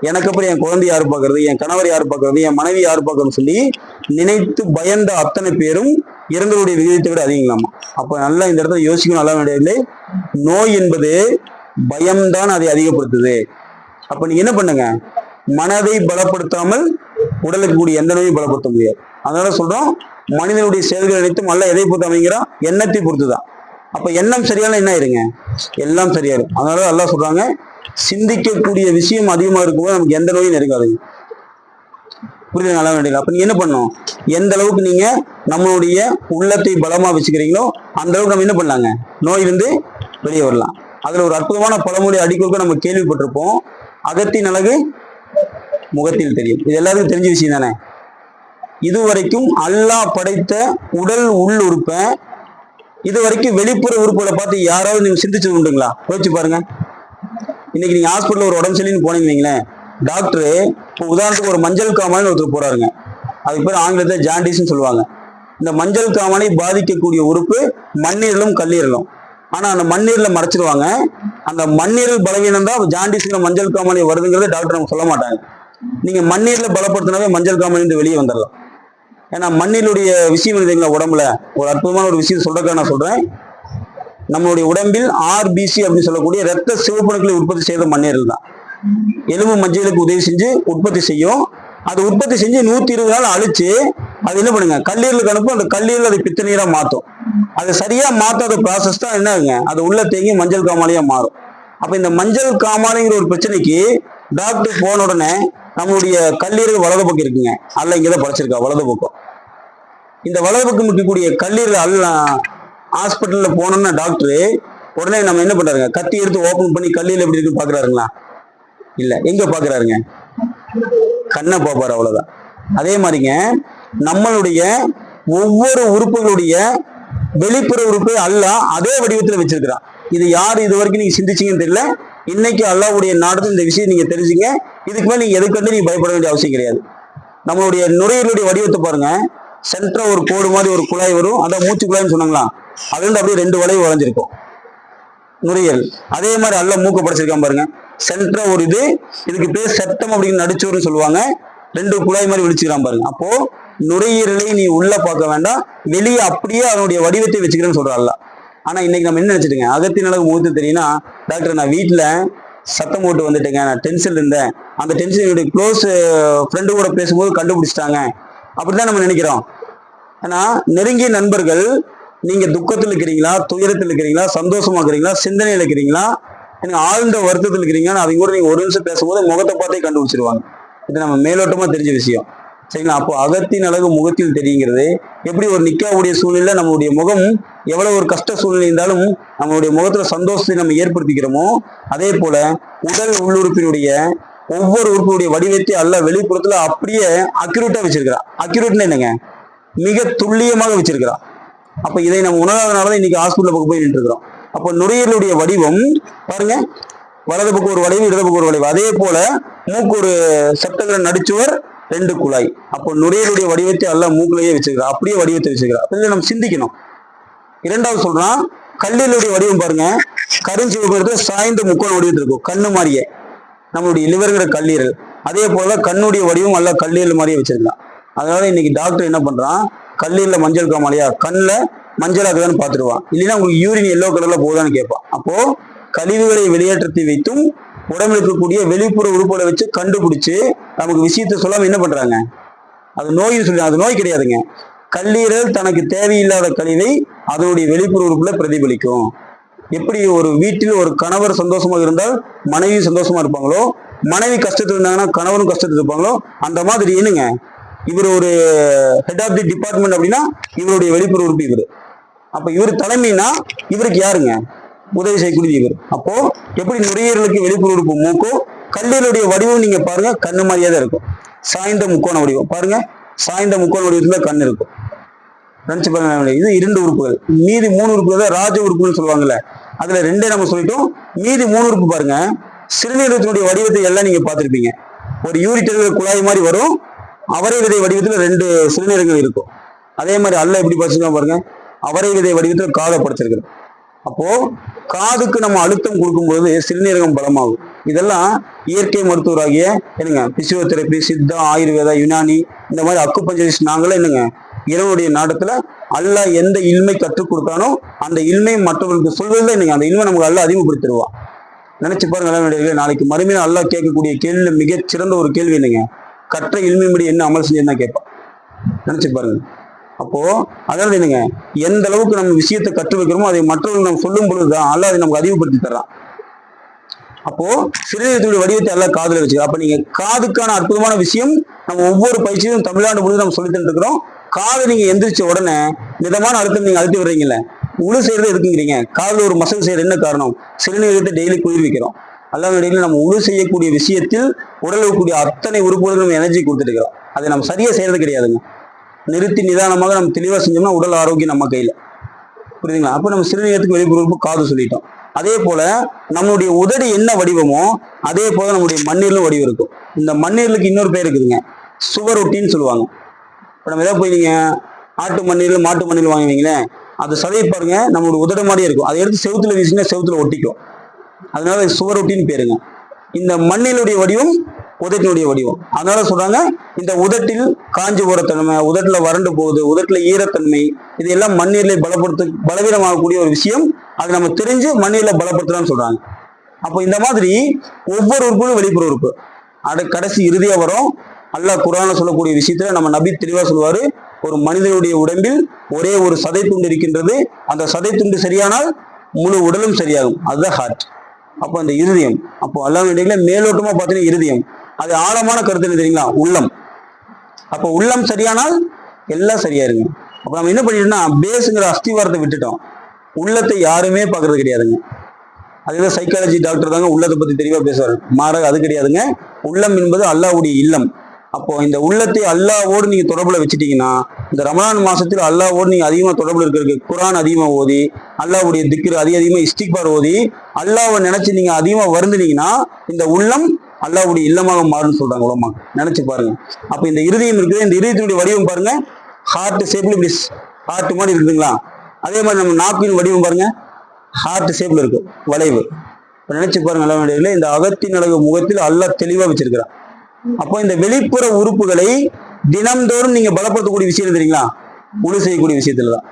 எனக்கு அப்புறம் என் குழந்தை யாரு பார்க்கறது, என் கணவர் யாரு பார்க்கறது, என் மனைவி யாரு பார்க்கறதுன்னு சொல்லி நினைத்து பயந்த அத்தனை பேரும் இறந்தவருடைய விகிதத்தை விட அதிகங்களாமா. அப்ப நல்லா இந்த இடத்துல யோசிக்கணும். நல்லா வேண்டியதில்லை, நோய் என்பது பயம்தான் அதை அதிகப்படுத்துது. அப்ப நீங்க என்ன பண்ணுங்க, மனதை பலப்படுத்தாமல் உடலுக்கு கூடிய எந்த நோயும் பலப்படுத்த முடியாது. அதனால சொல்றோம், மனிதனுடைய செயல்கள் அனைத்தும் அல்ல எதை பொறுத்து அமைங்கிறான், எண்ணத்தை பொறுத்துதான். அப்ப எண்ணம் சரியான என்ன ஆயிருங்க, எல்லாம் சரியாயிரும். அதனால அல்லாஹ் சொல்றாங்க, சிந்திக்கக்கூடிய விஷயம் அதிகமா இருக்கும்போது நமக்கு எந்த நோயும் நெருங்காதுங்க. புரியுது? நல்லா வேண்டியது. அப்ப நீங்க என்ன பண்ணணும், எந்த அளவுக்கு நீங்க நம்மளுடைய உள்ளத்தை பலமா வச்சுக்கிறீங்களோ அந்த அளவுக்கு நம்ம என்ன பண்ணலாங்க, நோய் வெளியே வரலாம். அதுல ஒரு அற்புதமான பழமொழி அடிக்கொடுக்க நம்ம கேள்விப்பட்டிருப்போம், அகத்தின் அழகு முகத்தில் தெரியும். இது எல்லாருக்கும் தெரிஞ்ச விஷயம் தானே. இதுவரைக்கும் அல்லாஹ் படைத்த உடல் உள் உறுப்பை இது வரைக்கும் வெளிப்புற உறுப்புகளை பார்த்து யாராவது நீங்க சிந்திச்சது உண்டுங்களா? யோசிச்சு பாருங்க. இன்னைக்கு நீங்க ஹாஸ்பிட்டல் ஒரு உடம்பு சரியின்னு போனீங்கன்னு வைங்களேன், டாக்டரு இப்போ உதாரணத்துக்கு ஒரு மஞ்சள் காமாலைன்னு ஒருத்தர் போறாருங்க, அதுக்கு பேர் ஆங்கிலத்தில் ஜாண்டிஸ்ன்னு சொல்லுவாங்க. இந்த மஞ்சள் காமாலை பாதிக்கக்கூடிய உறுப்பு மண்ணீரலும் கல்லீரலும். ஆனா அந்த மண்ணீரல மறைச்சிருவாங்க. அந்த மண்ணீரல் பலவீனம் தான் ஜாண்டிஸ்ல மஞ்சள் காமாலை வருதுங்கிறத டாக்டர் நமக்கு சொல்ல மாட்டாங்க. நீங்க மண்ணீரல பலப்படுத்தினாவே மஞ்சள் காமாலை வெளியே வந்துடலாம். ஏன்னா மண்ணீருடைய விஷயம் இருக்குங்களா, உடம்புல ஒரு அற்புதமான ஒரு விஷயம் சொல்றதுக்காக நான் சொல்றேன். நம்மளுடைய உடம்பில் ஆர்பிசி அப்படின்னு சொல்லக்கூடிய ரத்த சிவப்பணுக்களை உற்பத்தி செய்த மண்ணீரல் தான் எலும்பு மஞ்சளுக்கு உதவி செஞ்சு உற்பத்தி செய்யும். அது உற்பத்தி செஞ்சு 120 நாள் அழிச்சு அது என்ன பண்ணுங்க, கல்லீரலுக்கு அனுப்பும். அந்த கல்லீரல் அதை பித்த நீரா மாற்றும். அது சரியா மாத்தாத ப்ராசஸ் தான் என்னங்க, அது உள்ள தேங்கி மஞ்சள் காமாலையா மாறும். அப்ப இந்த மஞ்சள் காமாலைங்கிற ஒரு பிரச்சனைக்கு டாக்டர் போன உடனே நம்மளுடைய கல்லீரல் வலது பக்கம் இருக்குங்க, அல்ல இங்கதான் படைச்சிருக்கா வலது பக்கம். இந்த வலது பக்கம் இருக்கக்கூடிய கல்லீரல் அல்ல ஹாஸ்பிட்டல்ல போனோம்னா டாக்டரு உடனே நம்ம என்ன பண்றாருங்க, கத்தி எடுத்து ஓபன் பண்ணி கல்லீரல் எப்படி இருக்குன்னு பாக்குறாருங்களா? இல்ல, எங்க பாக்குறாருங்க, கண்ணை பார்ப்பாரு, அவ்வளவுதான். அதே மாதிரிங்க நம்மளுடைய ஒவ்வொரு உறுப்புகளுடைய வெளிப்புற உறுப்பு அல்லாஹ் அதே வடிவத்துல வச்சிருக்கிறான். இது யாரு இது வரைக்கும் நீங்க சிந்திச்சீங்கன்னு தெரியல. இன்னைக்கு அல்லாஹ்வுடைய நாடத்தில் இந்த விஷயம் நீங்க தெரிஞ்சுங்க. இதுக்கு மேல நீங்க எதுக்கு நீங்க பயப்பட வேண்டிய அவசியம் கிடையாது. நம்மளுடைய நுரையீரலுடைய வடிவத்தை பாருங்க, சென்டரா ஒரு கோடு மாதிரி ஒரு குழாய் வரும், அதான் மூச்சு குழாய்னு சொன்னாங்களா, அது வந்து அப்படியே 2 வளைவு வளைஞ்சிருக்கும் நுரையீரல். அதே மாதிரி அல்லாஹ் மூக்க படைச்சிருக்கான் பாருங்க, சென்டரா ஒரு இதுக்கு பேர் செப்டம் அப்படின்னு நடிச்சோர்னு சொல்லுவாங்க, 2 குழாய் மாதிரி விழிச்சுக்கிறான் பாருங்க. அப்போ நுரையீரலை நீ உள்ள பார்க்க வேண்டாம், வெளியே அப்படியே அதனுடைய வடிவத்தை வச்சுக்கிறேன்னு சொல்றாள். ஆனா இன்னைக்கு நம்ம என்ன நினைச்சிட்டுங்க, அகத்தின் அளவு முகத்து தெரியும்னா, டாக்டர் நான் வீட்டுல சத்தம் போட்டு வந்துட்டேங்க, நான் டென்ஷன் இருந்தேன், அந்த டென்ஷன் என்னுடைய க்ளோஸ் ஃப்ரெண்டு கூட பேசும்போது கண்டுபிடிச்சிட்டாங்க, அப்படிதான் நம்ம நினைக்கிறோம். ஆனா நெருங்கிய நண்பர்கள், நீங்க துக்கத்தில் இருக்கிறீங்களா, துயரத்தில் இருக்கிறீங்களா, சந்தோஷமா இருக்கிறீங்களா, சிந்தனையில் இருக்கிறீங்களா, எனக்கு ஆழ்ந்த வருத்தத்தில் இருக்கிறீங்கன்னா அவங்க கூட நீங்க ஒரு நிமிஷம் பேசும்போது முகத்தை பார்த்தே கண்டுபிடிச்சிருவாங்க. இது நம்ம மேலோட்டமா தெரிஞ்ச விஷயம், சரிங்களா? அப்போ அகத்தின் அழகு முகத்தில் தெரியுங்கிறது எப்படி ஒரு நிக்காவுடைய சூழ்நிலை நம்மளுடைய முகம் எவ்வளவு ஒரு கஷ்ட சூழ்நிலை இருந்தாலும் நம்மளுடைய முகத்துல சந்தோஷத்தை நம்ம ஏற்படுத்திக்கிறோமோ, அதே போல உடல் உள்ளுறுப்பினுடைய ஒவ்வொரு உறுப்பினுடைய வடிவத்தை அல்ல வெளிப்புறத்துல அப்படியே அக்யூரேட்டா வச்சிருக்கிறான். அக்யூரேட்னா என்னங்க, மிக துல்லியமாக வச்சிருக்கிறான். அப்ப இதை நம்ம உணராதனாலதான் இன்னைக்கு ஹாஸ்பிட்டல் பக்கம் போய் நின்று இருக்கிறோம். அப்போ நுரையீரலுடைய வடிவம் பாருங்க, வலது பக்கம் ஒரு வளைவு, இடது பக்கம் ஒரு வளைவு. அதே போல மூக்கு ஒரு செப்டங்கிற நடிச்சுவர், 2 குழாய். அப்போ நுரையீரலுடைய வடிவத்தை எல்லாம் மூக்குலயே வச்சிருக்கிறா, அப்படியே வடிவத்தை வச்சிருக்கிறா. இதை நம்ம சிந்திக்கணும். இரண்டாவது சொல்றான், கல்லீரலுடைய வடிவம் பாருங்க, கருஞ்சிவப்பு சாய்ந்த முக்கோண வடிவத்தில் இருக்கும், கண்ணு மாதிரியே நம்மளுடைய லிவர்ங்கிற கல்லீரல். அதே போல கண்ணுடைய வடிவம் எல்லாம் கல்லீரல் மாதிரியே வச்சிருக்கலாம். அதனால இன்னைக்கு டாக்டர் என்ன பண்றான், கல்லீரல மஞ்சள் காமாலையா, கண்ணில் மஞ்சளாக்குதான்னு பார்த்துடுவான், இல்லைன்னா உங்களுக்கு யூரின் எல்லோ கலர்ல போகுதான்னு கேட்பான். அப்போ கழிவுகளை வெளியேற்றத்தை வைத்தும் உடம்புல இருக்கக்கூடிய வெளிப்புற உறுப்புகளை வச்சு கண்டுபிடிச்சு நமக்கு விஷயத்தை சொல்லாம என்ன பண்றாங்க, அது நோயின்னு சொல்லி. அது நோய் கிடையாதுங்க. கல்லீரல் தனக்கு தேவையில்லாத கழிவை அதனுடைய வெளிப்புற உறுப்புல பிரதிபலிக்கும். எப்படி ஒரு வீட்டில் ஒரு கணவர் சந்தோஷமாக இருந்தால் மனைவி சந்தோஷமா இருப்பாங்களோ, மனைவி கஷ்டத்தில் இருந்தாங்கன்னா கணவரும் கஷ்டத்தில் இருப்பாங்களோ, அந்த மாதிரி என்னங்க இவர் ஒரு ஹெட் ஆஃப் தி டிபார்ட்மெண்ட் அப்படின்னா இவருடைய வெளிப்புற உறுப்பு இவர். அப்ப இவர் தலைமைனா இவருக்கு யாருங்க உதவி செய்யக்கூடிய இவர். அப்போ எப்படி நுரையீரலுக்கு வெளிப்புற உறுப்பு மூக்கோ, கல்லீரலுடைய வடிவம் நீங்க பாருங்க, கண்ணு மாதிரியே தான் இருக்கும், சாய்ந்த முக்கோண வடிவம் பாருங்க, சாய்ந்த முக்கோண வடிவத்துல கண் இருக்கும். நினைச்சு பாருங்க, இது 2 உறுப்புகள். மீதி 3 உறுப்புகள் தான் ராஜ உறுப்புன்னு சொல்லுவாங்கல்ல, அதுல 2 நம்ம சொல்லிட்டோம். மீதி 3 உறுப்பு பாருங்க, சிறுநீரகத்தினுடைய வடிவத்தை எல்லாம் நீங்க பார்த்திருப்பீங்க. ஒரு யூரிட்டர் குழாய் மாதிரி வரும், அவரை விதை வடிவத்துல 2 சிறுநீரகங்கள் இருக்கும். அதே மாதிரி அல்ல எப்படி படிச்சிருக்கோம் பாருங்க, அவரை விதை வடிவத்துல காதை படைச்சிருக்கிறோம். அப்போ காதுக்கு நம்ம அழுத்தம் கொடுக்கும்போது சிறுநீரகம் பலமாகும். இதெல்லாம் இயற்கை மருத்துவராகிய என்னங்க பிசியோதெரபி, சித்தா, ஆயுர்வேதா, யுனானி, இந்த மாதிரி அக்குபஞ்சரிஸ்ட் நாங்களே என்னங்க இறைவனுடைய நாட்டத்துல அல்லாஹ் எந்த இல்மை கற்றுக் கொடுத்தானோ அந்த இல்மை மற்றவர்களுக்கு சொல்வதில்லை. என்னங்க அந்த இல்மை நமக்கு அல்லாஹ் அறிமுகப்படுத்திடுவான். நினைச்சு பாருங்க, நாளைக்கு மறுமையில அல்லாஹ் கேட்கக்கூடிய கேள்வி மிகச் சிறந்த ஒரு கேள்வி என்னங்க, கற்ற இல்மைப்படி என்ன அமல் செஞ்சதுதான் கேட்பான். நினைச்சு பாருங்க. அப்போ அதாவது என்னங்க, எந்த அளவுக்கு நம்ம விஷயத்தை கற்று வைக்கிறோமோ அதை மற்றவர்கள் நம்ம சொல்லும் பொழுதுதான் அல்லாஹ் அதை நமக்கு அறிவுப்படுத்தி தர்றான். அப்போ சிறுநீரகத்துடைய வடிவத்தை எல்லாம் காதுல வச்சுக்கிறோம். அப்ப நீங்க காதுக்கான அற்புதமான விஷயம் நம்ம ஒவ்வொரு பயிற்சியும் தமிழ்நாடு முழுவதும் நம்ம சொல்லி தந்துட்டு இருக்கிறோம். காது நீங்க எந்திரிச்ச உடனே மிதமான அழுத்தம் நீங்க அழுத்தி விடுறீங்கல்ல, உழு செய்யறது எதுக்குங்கிறீங்க, காதுல ஒரு மசல் செய்யறது என்ன காரணம், சிறுநீரகத்தை டெய்லி குளிர் வைக்கிறோம். அல்லாஹ் இடையில நம்ம உழு செய்யக்கூடிய விஷயத்தில் உடல் கூடிய அத்தனை உறுப்புகளுக்கு நம்ம எனர்ஜி கொடுத்துட்டு இருக்கிறோம். அதை நம்ம சரியா செய்யறது கிடையாதுங்க. நிறுத்தி நிதானமாக நம்ம தெளிவா செஞ்சோம்னா உடல் ஆரோக்கியம் நம்ம கையில. புரியுதுங்களா? அப்ப நம்ம சிறுநீரகத்துக்கு வெளிப்புற உறுப்பு காது சொல்லிட்டோம். அதே போல நம்மளுடைய உதடு என்ன வடிவமோ அதே போல நம்முடைய மண்ணீரலும் வடிவம் இருக்கும். இந்த மண்ணீரலுக்கு இன்னொரு பேர் இருக்குதுங்க, சுவரொட்டின்னு சொல்லுவாங்க. இப்ப நம்ம எதாவது போய் நீங்க ஆட்டு மண்ணீரல் மாட்டு மண்ணீரல் வாங்குவீங்களேன், அது சதையை பாருங்க நம்மளுடைய உதட மாதிரியே இருக்கும். அதை எடுத்து செவுத்துல வீசினா செவுத்துல ஒட்டிக்கும். அதனால சுவரொட்டின்னு பேருங்க. இந்த மண்ணிலுடைய வடிவம் உதட்டினுடைய வடிவம். அதனால சொல்றாங்க இந்த உதட்டில் காஞ்சி போற தன்மை, உதட்டுல வறண்டு போகுது, உதட்டுல ஈரத்தன்மை, இது எல்லாம் மண்ணீரலை பலவீனமாகக்கூடிய ஒரு விஷயம். அது நம்ம தெரிஞ்சு மண்ணீரலை பலப்படுத்தலாம்னு சொல்றாங்க. அப்போ இந்த மாதிரி ஒவ்வொரு உறுப்பும் வெளிப்புற உறுப்பு. கடைசி இறுதியா வரும். அல்லாஹ் குர்ஆன்ல சொல்லக்கூடிய விஷயத்துல நம்ம நபி தெளிவா சொல்லுவாரு, ஒரு மனிதனுடைய உடம்பில் ஒரே ஒரு சதை துண்டு இருக்கின்றது, அந்த சதை துண்டு சரியானால் முழு உடலும் சரியாகும். அதுதான் ஹார்ட். அப்போ அந்த இருதயம், அப்போ அல்லாஹ்வுடைய மேலோட்டமா பார்த்தீங்கன்னா இருதயம், அது ஆழமான கருத்து என்ன தெரியுங்களா? உள்ளம். அப்போ உள்ளம் சரியானால் எல்லாம் சரியா இருங்க. அப்ப நம்ம என்ன பண்ணிட்டோம்னா பேஸுங்கிற அஸ்திவாரத்தை விட்டுட்டோம். உள்ளத்தை யாருமே பார்க்கறது கிடையாதுங்க. அதுதான் சைக்காலஜி டாக்டர் தாங்க உள்ளத்தை பத்தி தெளிவா பேசுவாரு. மாறாக அது கிடையாதுங்க. உள்ளம் என்பது அல்லாஹ்வுடைய இல்லம். அப்போ இந்த உள்ளத்தை அல்லாஹ்வோடு நீங்க தொடர்புல வச்சுட்டீங்கன்னா, இந்த ரமலான் மாசத்தில் அல்லாஹ்வோடு நீங்க அதிகமா தொடர்புல இருக்கிறதுக்கு குர்ஆன் அதிகமா ஓதி, அல்லாஹ்வுடைய திக்ர் அதிகமா இஸ்திக்பார் ஓதி, அல்லாஹ்வை நினைச்சு நீங்க அதிகமா வருந்துனீங்கன்னா இந்த உள்ளம் அல்லாஹ்வுடைய இல்லமாக மாறும்னு சொல்றாங்க உலமா. நினைச்சு பாருங்க. அப்ப இந்த இருதயம் இருக்குது, இந்த இருதயத்தினுடைய வடிவம் பாருங்க, ஹார்ட் ஷேப்ல இப்படி ஹார்ட் மாதிரி இருக்குதுங்களா? அதே மாதிரி நம்ம நாக்கின் வடிவம் பாருங்க, ஹார்ட் ஷேப்ல இருக்கு, வளைவு. நினைச்சு பாருங்க அல்லாஹ்வுடைய இந்த அகத்தின் அழகு முகத்தில் அல்லாஹ் தெளிவா வச்சிருக்கிறான். அப்போ இந்த வெளிப்புற உறுப்புகளை தினம்தோறும் நீங்க பலப்படுத்தக்கூடிய விஷயம் தெரியுங்களா? உழு செய்யக்கூடிய விஷயத்துலதான்.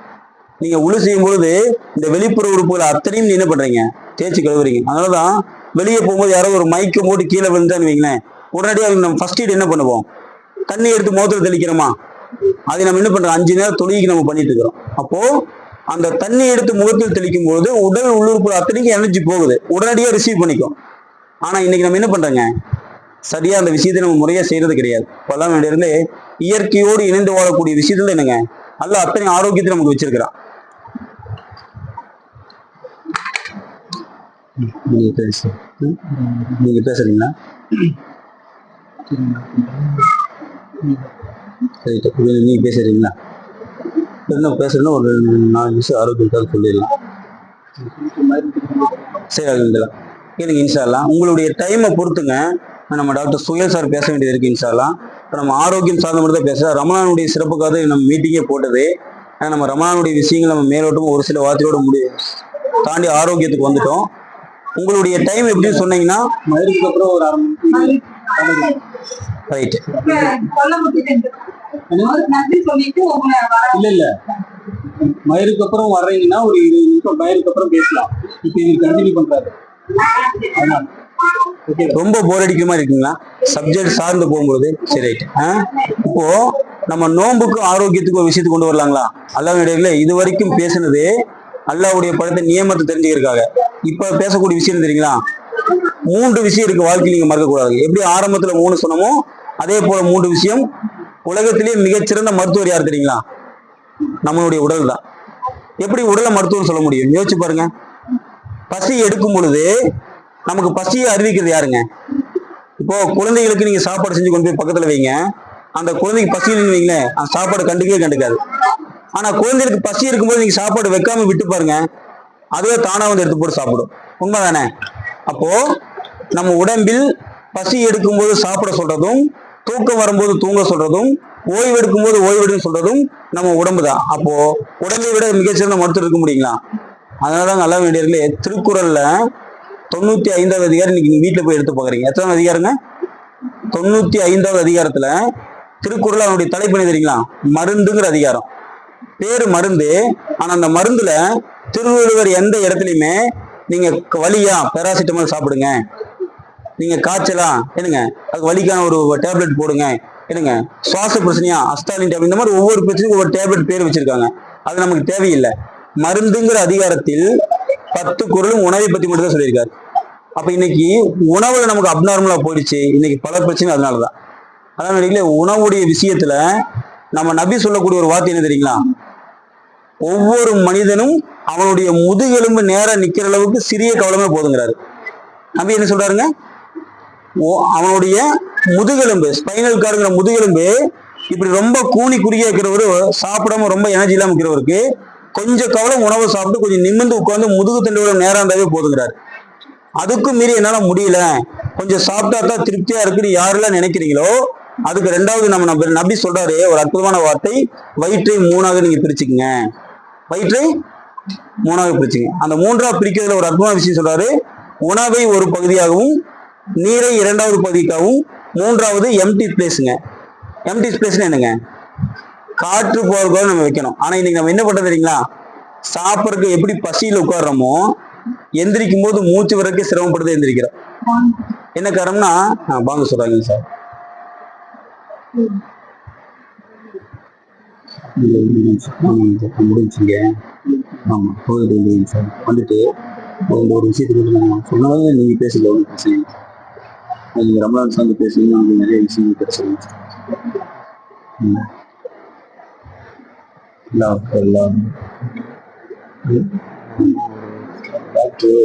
நீங்க உழு செய்யும் பொழுது இந்த வெளிப்புற உறுப்புகளை அத்தனையும் நீ என்ன பண்றீங்க? தேய்ச்சி கழுவுறீங்க. அதனாலதான் வெளியே போகும்போது யாரோ ஒரு மைக்க மூடி கீழே விழுந்தான்னு வைங்களேன், உடனடியாக நம்ம ஃபர்ஸ்ட் எய்ட் என்ன பண்ணுவோம்? தண்ணி எடுத்து முகத்துல தெளிக்கிறோமா? அதை நம்ம என்ன பண்றோம்? 5 நேரம் தொழுகைக்கு நம்ம பண்ணிட்டு இருக்கிறோம். அப்போ அந்த தண்ணி எடுத்து முகத்தில் தெளிக்கும் போது உடல் உள்ளுறுப்புகள் அத்தனைக்கும் எனர்ஜி போகுது, உடனடியாக ரிசீவ் பண்ணிக்கும். ஆனா இன்னைக்கு நம்ம என்ன பண்றோங்க? சரியா அந்த விஷயத்தை நம்ம முறையா செய்யறது கிடையாது. பல வேண்டியதுல இயற்கையோடு இணைந்து வாழக்கூடிய விஷயத்துல என்னங்க அல்ல அத்தனை ஆரோக்கியத்தை நமக்கு வச்சிருக்கிறான். நீங்க பேசுறீங்களா? நீங்க பேசுறீங்களா? என்ன பேசுறேன்னா ஒரு 4 நிமிஷம் ஆரோக்கியத்தால் சொல்லிடலாம். சரி, அது கேளுங்க இன்ஷா அல்லாஹ். உங்களுடைய டைமை பொறுத்துங்க நம்ம டாக்டர் சுஹேல் சார் பேச வேண்டியது இருக்கு இன்ஷா அல்லாஹ். இப்போ நம்ம ஆரோக்கியம் சார்ந்த மட்டும் தான் பேசுகிறோம். ரமலானுடைய சிறப்புக்காக நம்ம மீட்டிங்கே போட்டது. நம்ம ரமலானுடைய விஷயங்கள் நம்ம மேலோட்டம் ஒரு சில வார்த்தையோட தாண்டி ஆரோக்கியத்துக்கு வந்துட்டோம். உங்களுடைய டைம் எப்படின்னு சொன்னீங்கன்னா மதுரைக்கு அப்புறம் ஒரு 1/2 மணி ரைட். இல்ல மயிருக்கு அப்புறம் வர்றீங்கன்னா ஒரு 20 நிமிஷம் மயிருக்கு அப்புறம் பேசலாம். இப்போ இது கண்டினியூ பண்றாரு. ரொம்ப போர் அடிக்கிற மாதிரி இருக்குங்களா சப்ஜெக்ட் சார்ந்து போகும்போது? சரி ரைட். இப்போ நம்ம நோன்புக்கும் ஆரோக்கியத்துக்கும் ஒரு விஷயத்துக்கு கொண்டு வரலாங்களா? அல்லாஹ்வுடைய இது வரைக்கும் பேசுனது அல்லாஹ்வுடைய படத்தை நியமத்தை தெரிஞ்சுக்கிறதுக்காக. இப்ப பேசக்கூடிய விஷயம் தெரியுங்களா? 3 விஷயம் இருக்கு வாழ்க்கையில் நீங்க மறக்கக்கூடாது. எப்படி ஆரம்பத்துல 3 சொன்னமோ அதே போல 3 விஷயம். உலகத்திலேயே மிகச்சிறந்த மருத்துவர் யார் தெரியுங்களா? நம்மளுடைய உடல் தான். எப்படி உடலை மருத்துவம் சொல்ல முடியும்? யோசிச்சு பாருங்க. பசி எடுக்கும் பொழுது நமக்கு பசியை அறிவிக்கிறது யாருங்க? இப்போ குழந்தைகளுக்கு நீங்க சாப்பாடு செஞ்சு கொண்டு போய் பக்கத்துல வைங்க, அந்த குழந்தைக்கு பசி வைங்களேன், அந்த சாப்பாடு கண்டுக்கவே கண்டுக்காது. ஆனா குழந்தைகளுக்கு பசி இருக்கும்போது நீங்க சாப்பாடு வைக்காம விட்டு பாருங்க, அதுவே தானா வந்து எடுத்து போட்டு சாப்பிடும். உண்மைதானே? அப்போ நம்ம உடம்பில் பசி எடுக்கும்போது சாப்பிட சொல்றதும், தூக்கம் வரும்போது தூங்க சொல்றதும், ஓய்வு எடுக்கும்போது ஓய்வெடுன்னு சொல்றதும் நம்ம உடம்பு தான். அப்போ உடம்பை விட மிகச்சிறந்த மருத்துவர் இருக்க முடியுங்களா? அதனாலதான் நல்ல வேண்டியவர்களே திருக்குறள்ல 95வது அதிகாரம் இன்னைக்கு நீங்க வீட்டுல போய் எடுத்து பாக்குறீங்க. எத்தனை அதிகாரங்க? 95வது அதிகாரத்துல திருக்குறள் அவனுடைய தலைப்பு என்ன தெரியுங்களா? மருந்துங்கிற அதிகாரம். பேரு மருந்து. ஆனா அந்த மருந்துல திருவள்ளுவர் எந்த இடத்துலயுமே நீங்க வலியா பேராசிட்டமால் சாப்பிடுங்க, நீங்க காய்ச்சலா என்னங்க அதுக்கு வலிக்கான ஒரு டேப்லெட் போடுங்க, என்னங்க சுவாச பிரச்சனையா அஸ்தாலின் டேப்லெட், இந்த மாதிரி ஒவ்வொரு பிரச்சனைக்கும் ஒவ்வொரு டேப்லெட் பேர் வச்சிருக்காங்க. அது நமக்கு தேவையில்லை. மருந்துங்கிற அதிகாரத்தில் 10 குறளும் உணவை பத்தி மட்டும் தான் சொல்லியிருக்காரு. அப்ப இன்னைக்கு உணவுல நமக்கு அப்நார்மலா போயிடுச்சு. இன்னைக்கு பல பிரச்சனை அதனாலதான். அதான் உணவுடைய விஷயத்துல நம்ம நபி சொல்லக்கூடிய ஒரு வார்த்தை என்ன தெரியுங்களா? ஒவ்வொரு மனிதனும் அவனுடைய முதுகெலும்பு நேரம் நிக்கிற அளவுக்கு சிறிய கவலமே போதுங்கிறாரு. நபி என்ன சொல்றாருங்க? அவனுடைய முதுகெலும்பு, ஸ்பைனல் கார்டுங்கிற முதுகெலும்பு இப்படி ரொம்ப கூனி குறுகிய இருக்கிறவரு, சாப்பிடாம ரொம்ப எனர்ஜி இல்லாம இருக்கிறவருக்கு கொஞ்சம் கவலம் உணவு சாப்பிட்டு கொஞ்சம் நிமிர்ந்து உட்கார்ந்து முதுகு தண்டோட நேரம் இருந்தாவே போதுங்கிறாரு. அதுக்கும் மீறி என்னால முடியல, கொஞ்சம் சாப்பிட்டா தான் திருப்தியா இருக்குன்னு யாரெல்லாம் நினைக்கிறீங்களோ அதுக்கு ரெண்டாவது நம்ம நபி சொல்றாரு ஒரு அற்புதமான வார்த்தை, வயிற்றை மூணாக நீங்க பிரிச்சுக்கங்க. வயிற்றை மூணாக பிரிச்சுங்க. அந்த மூன்றாவது பிரிக்கிறதுல ஒரு அற்புதமான விஷயம் சொல்றாரு, உணவை ஒரு பகுதியாகவும் நீரை இரண்டாவது பகுதிக்காகவும், மூன்றாவது எம்டி பிளேஸுங்க. எம்டி பிளேஸ்னா என்னங்க? காற்று போறதுக்காக நம்ம வைக்கணும். ஆனா இன்னைக்கு நம்ம என்ன பண்றது தெரியுங்களா? சாப்பிட்றதுக்கு எப்படி பசியில உட்காடுறோமோ எந்திரிக்கும் போது மூச்சு வரைக்கும் சிரமப்படுது எந்திரிக்கிறோம். என்ன காரணம்னா வாங்க சொல்றாங்க சார், முடிஞ்சுங்க. ஆமா போயிட்டு சார் வந்துட்டு ஒரு விஷயத்துக்கு நான் சொன்னாலும் நீங்க பேசல, ஒன்றும் பிரச்சனை இல்லை. நீங்க ரமலான் சார்ந்து பேசுறீங்க, உங்களுக்கு நிறைய விஷயங்கள் பேசுறீங்க. எல்லாம் டாக்டர்